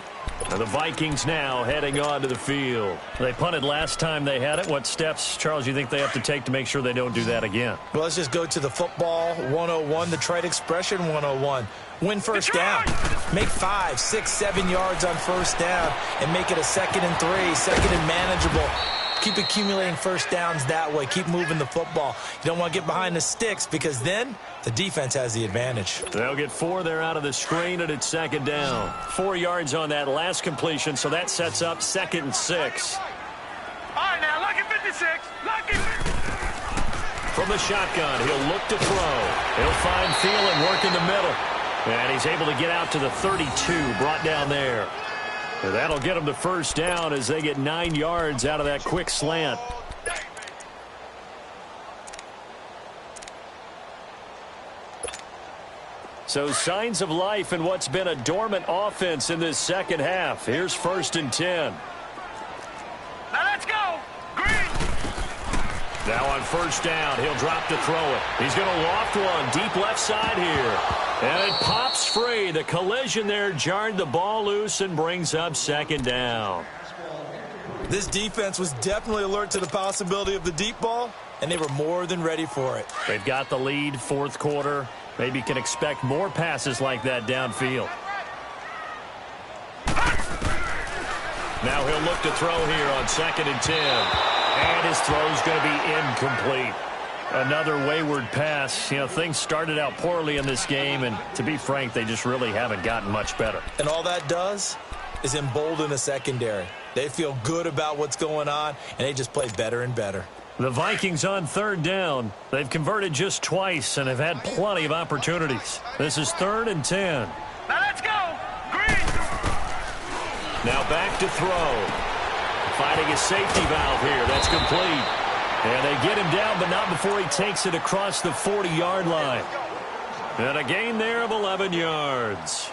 And the Vikings now heading on to the field. They punted last time they had it. What steps, Charles, you think they have to take to make sure they don't do that again? Well, let's just go to the football 101, the trite expression 101. Win 1st down. Make 5, 6, 7 yards on 1st down and make it a 2nd and 3, 2nd and manageable. Keep accumulating 1st downs that way. Keep moving the football. You don't want to get behind the sticks because then the defense has the advantage. They'll get 4 there out of the screen, and it's 2nd down. 4 yards on that last completion, so that sets up 2nd and 6. All right, now, lucky 56. Lucky 56. from the shotgun. He'll look to throw. He'll find Thielen work in the middle. And he's able to get out to the 32, brought down there. And that'll get him the first down as they get 9 yards out of that quick slant. So signs of life in what's been a dormant offense in this second half. Here's 1st and 10. Now let's go. Green. Now on 1st down, he'll drop to throw it. He's going to loft one deep left side here. And it pops free. The collision there jarred the ball loose and brings up 2nd down. This defense was definitely alert to the possibility of the deep ball, and they were more than ready for it. They've got the lead, 4th quarter. Maybe can expect more passes like that downfield. Now he'll look to throw here on 2nd and 10. And his throw's going to be incomplete. Another wayward pass. You know, things started out poorly in this game, and to be frank, they just really haven't gotten much better. And all that does is embolden the secondary. They feel good about what's going on, and they just play better and better. The Vikings on 3rd down. They've converted just twice and have had plenty of opportunities. This is 3rd and 10. Now let's go. Green. Now back to throw. Finding a safety valve here. That's complete. And they get him down, but not before he takes it across the 40-yard line. And a gain there of 11 yards.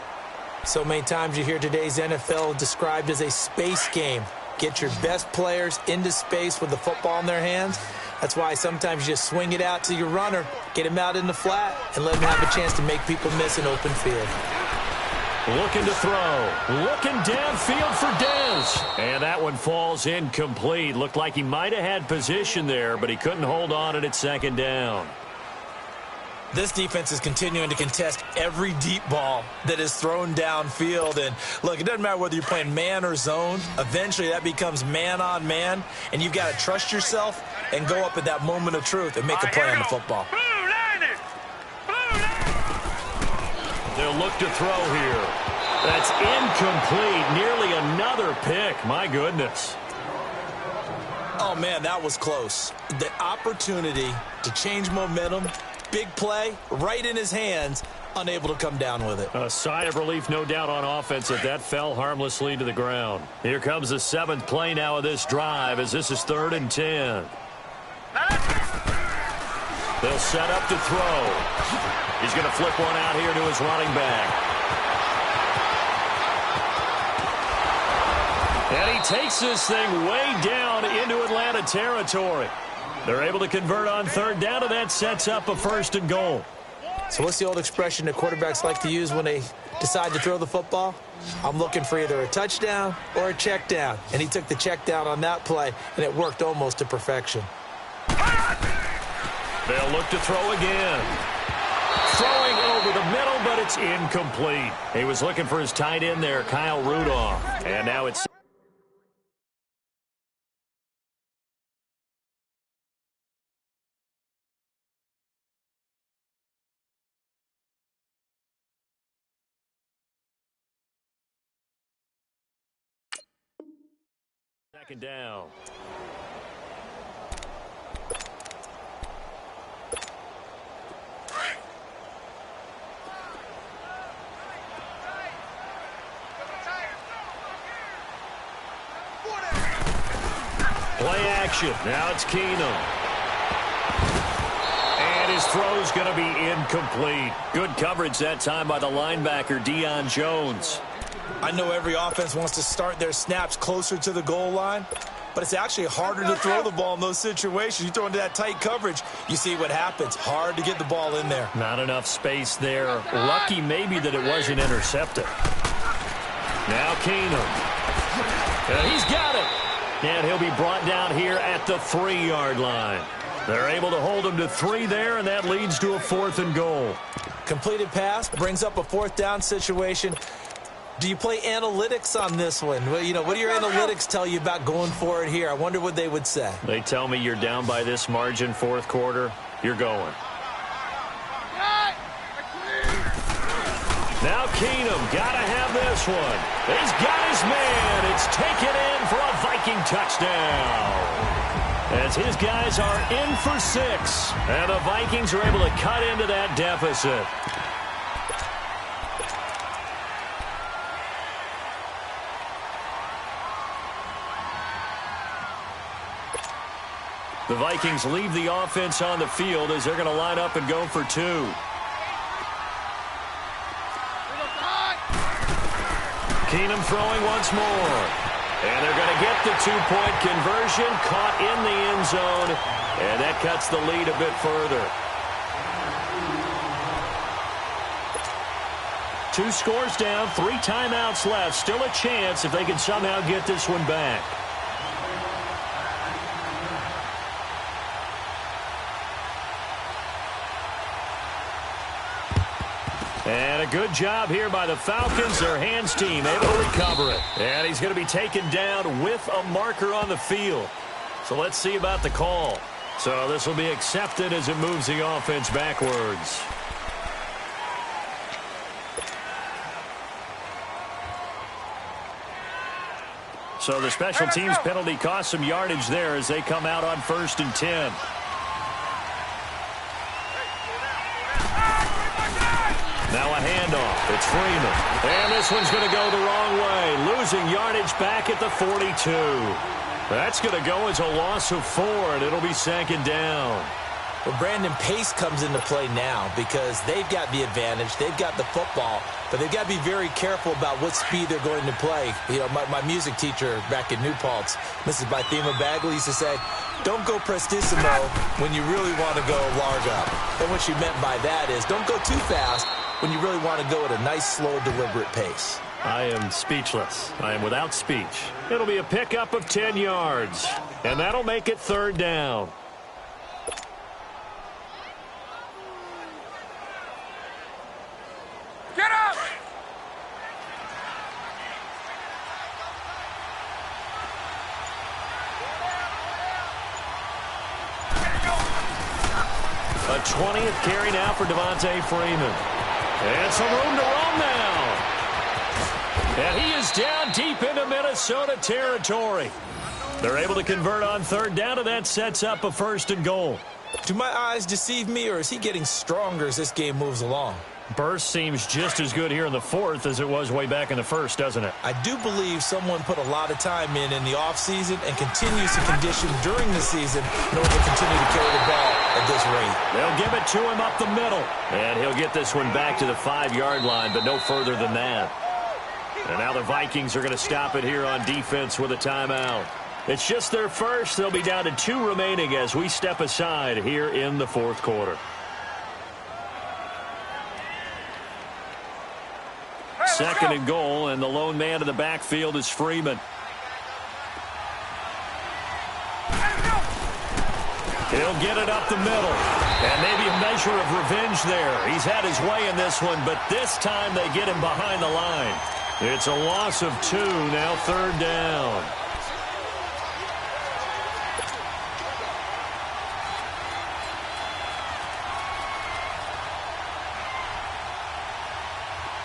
So many times you hear today's NFL described as a space game. Get your best players into space with the football in their hands. That's why sometimes you just swing it out to your runner, get him out in the flat, and let him have a chance to make people miss an open field. Looking to throw. Looking downfield for Dez. And that one falls incomplete. Looked like he might have had position there, but he couldn't hold on at 2nd down. This defense is continuing to contest every deep ball that is thrown downfield. And, look, it doesn't matter whether you're playing man or zone. Eventually that becomes man on man, and you've got to trust yourself and go up at that moment of truth and make a play on the football. They'll look to throw here. That's incomplete. Nearly another pick. My goodness. Oh, man, that was close. The opportunity to change momentum, big play, right in his hands, unable to come down with it. A sigh of relief, no doubt, on offense that fell harmlessly to the ground. Here comes the 7th play now of this drive as this is 3rd and 10. They'll set up to throw. He's going to flip one out here to his running back. And he takes this thing way down into Atlanta territory. They're able to convert on 3rd down, and that sets up a 1st and goal. So what's the old expression that quarterbacks like to use when they decide to throw the football? I'm looking for either a touchdown or a check down. And he took the check down on that play, and it worked almost to perfection. They'll look to throw again. Throwing over the middle, but it's incomplete. He was looking for his tight end there, Kyle Rudolph. And now it's... Second down. Play action. Now it's Keenum. And his throw's going to be incomplete. Good coverage that time by the linebacker, Deion Jones. I know every offense wants to start their snaps closer to the goal line, but it's actually harder to throw the ball in those situations. You throw into that tight coverage, you see what happens. Hard to get the ball in there. Not enough space there. Lucky maybe that it wasn't intercepted. Now Keenum. And he's got it. And he'll be brought down here at the 3-yard line. They're able to hold him to 3 there, and that leads to a 4th and goal. Completed pass brings up a 4th down situation. Do you play analytics on this one? Well, you know, what do your analytics tell you about going for it here? I wonder what they would say. They tell me you're down by this margin 4th quarter, you're going. Now Keenum, gotta have this one. He's got his man. It's taken in for a Viking touchdown. as his guys are in for 6. And the Vikings are able to cut into that deficit. The Vikings leave the offense on the field as they're going to line up and go for 2. Keenum throwing once more. And they're going to get the 2-point conversion, caught in the end zone, and that cuts the lead a bit further. 2 scores down, 3 timeouts left. Still a chance if they can somehow get this one back. And a good job here by the Falcons, their hands team, able to recover it. And he's going to be taken down with a marker on the field. So let's see about the call. So this will be accepted as it moves the offense backwards. So the special teams penalty cost some yardage there as they come out on 1st and 10. Now a handoff. It's Freeman. And this one's going to go the wrong way. Losing yardage back at the 42. That's going to go as a loss of 4, and it'll be 2nd down. Well, Brandon, pace comes into play now because they've got the advantage. They've got the football, but they've got to be very careful about what speed they're going to play. You know, my music teacher back in New Paltz, Mrs. Bythema Bagley, used to say, don't go prestissimo when you really want to go larga. And what she meant by that is don't go too fast when you really want to go at a nice, slow, deliberate pace. I am speechless. I am without speech. It'll be a pickup of 10 yards, and that'll make it 3rd down. Get up! A 20th carry now for Devontae Freeman. And some room to run now. And he is down deep into Minnesota territory. They're able to convert on 3rd down, and that sets up a 1st and goal. Do my eyes deceive me, or is he getting stronger as this game moves along? Burst seems just as good here in the 4th as it was way back in the 1st, doesn't it? I do believe someone put a lot of time in the offseason and continues to condition during the season in order to continue to carry the ball at this rate. They'll give it to him up the middle. And he'll get this one back to the 5-yard line, but no further than that. And now the Vikings are going to stop it here on defense with a timeout. It's just their first. They'll be down to 2 remaining as we step aside here in the 4th quarter. 2nd and goal, and the lone man in the backfield is Freeman. He'll get it up the middle. And maybe a measure of revenge there. He's had his way in this one, but this time they get him behind the line. It's a loss of 2, now 3rd down.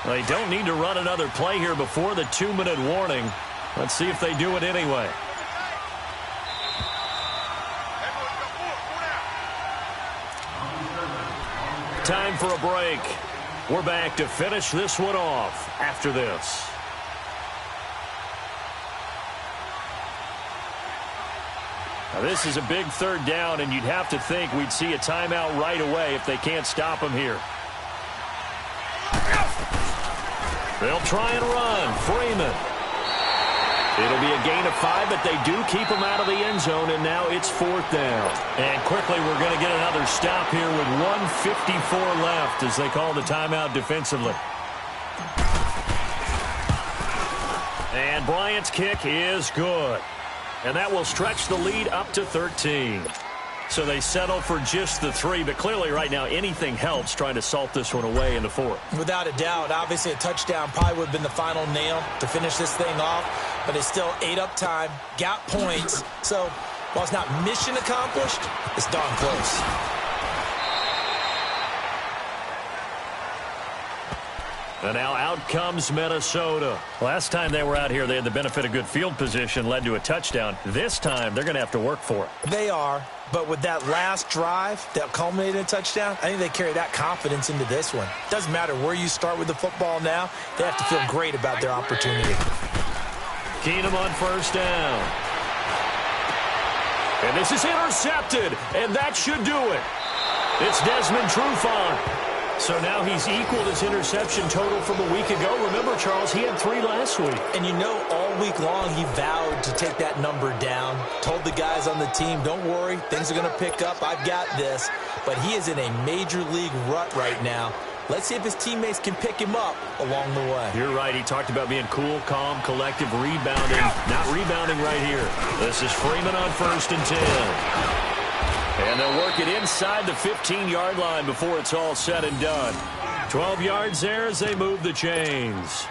They don't need to run another play here before the 2-minute warning. Let's see if they do it anyway. Time for a break. We're back to finish this one off after this. Now this is a big 3rd down, and you'd have to think we'd see a timeout right away if they can't stop him here. They'll try and run. Freeman. It'll be a gain of 5, but they do keep him out of the end zone, and now it's 4th down. And quickly we're going to get another stop here with 1:54 left as they call the timeout defensively. And Bryant's kick is good. And that will stretch the lead up to 13. So they settle for just the 3, but clearly right now anything helps trying to salt this one away in the 4th. Without a doubt, obviously a touchdown probably would have been the final nail to finish this thing off, but it's still ate up time, got points. So while it's not mission accomplished, it's darn close. And now out comes Minnesota. Last time they were out here, they had the benefit of good field position, led to a touchdown. This time, they're going to have to work for it. They are, but with that last drive that culminated in a touchdown, I think they carry that confidence into this one. Doesn't matter where you start with the football now, they have to feel great about their opportunity. Keenum on first down. And this is intercepted, and that should do it. It's Desmond Trufant. So now he's equaled his interception total from a week ago. Remember, Charles, he had 3 last week. And you know, all week long he vowed to take that number down. Told the guys on the team, don't worry, things are going to pick up. I've got this. But he is in a major league rut right now. Let's see if his teammates can pick him up along the way. You're right. He talked about being cool, calm, collective, rebounding. Not rebounding right here. This is Freeman on 1st and 10. And they'll work it inside the 15-yard line before it's all said and done. 12 yards there as they move the chains.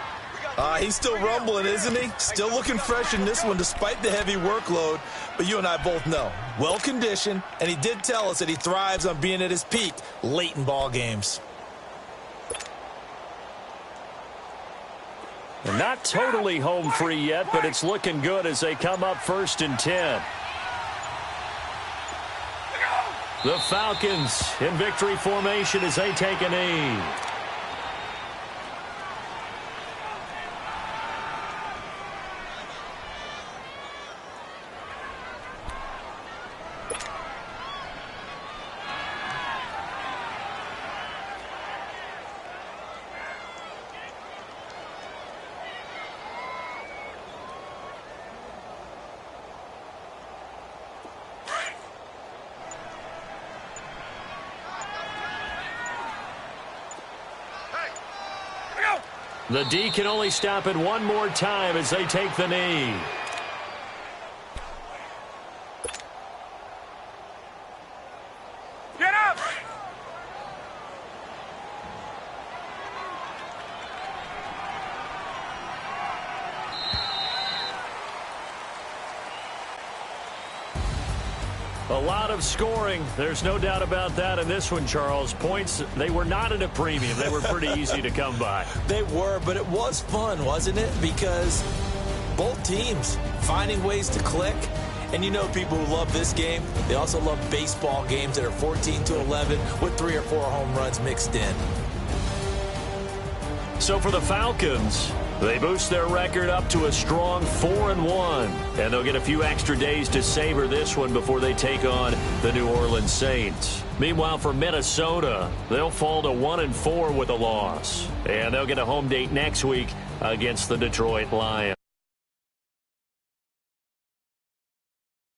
He's still rumbling, isn't he? Still looking fresh in this one despite the heavy workload. But you and I both know, well-conditioned, and he did tell us that he thrives on being at his peak late in ball games. And not totally home free yet, but it's looking good as they come up 1st and 10. The Falcons in victory formation as they take a knee. The D can only stop it one more time as they take the knee. Get up! A lot of scoring. There's no doubt about that in this one, Charles. Points, they were not at a premium. They were pretty easy to come by. They were, but it was fun, wasn't it? Because both teams finding ways to click. And you know people who love this game, they also love baseball games that are 14-11 with 3 or 4 home runs mixed in. So for the Falcons, they boost their record up to a strong 4-1. And they'll get a few extra days to savor this one before they take on the New Orleans Saints. Meanwhile, for Minnesota, they'll fall to 1-4 with a loss. And they'll get a home date next week against the Detroit Lions.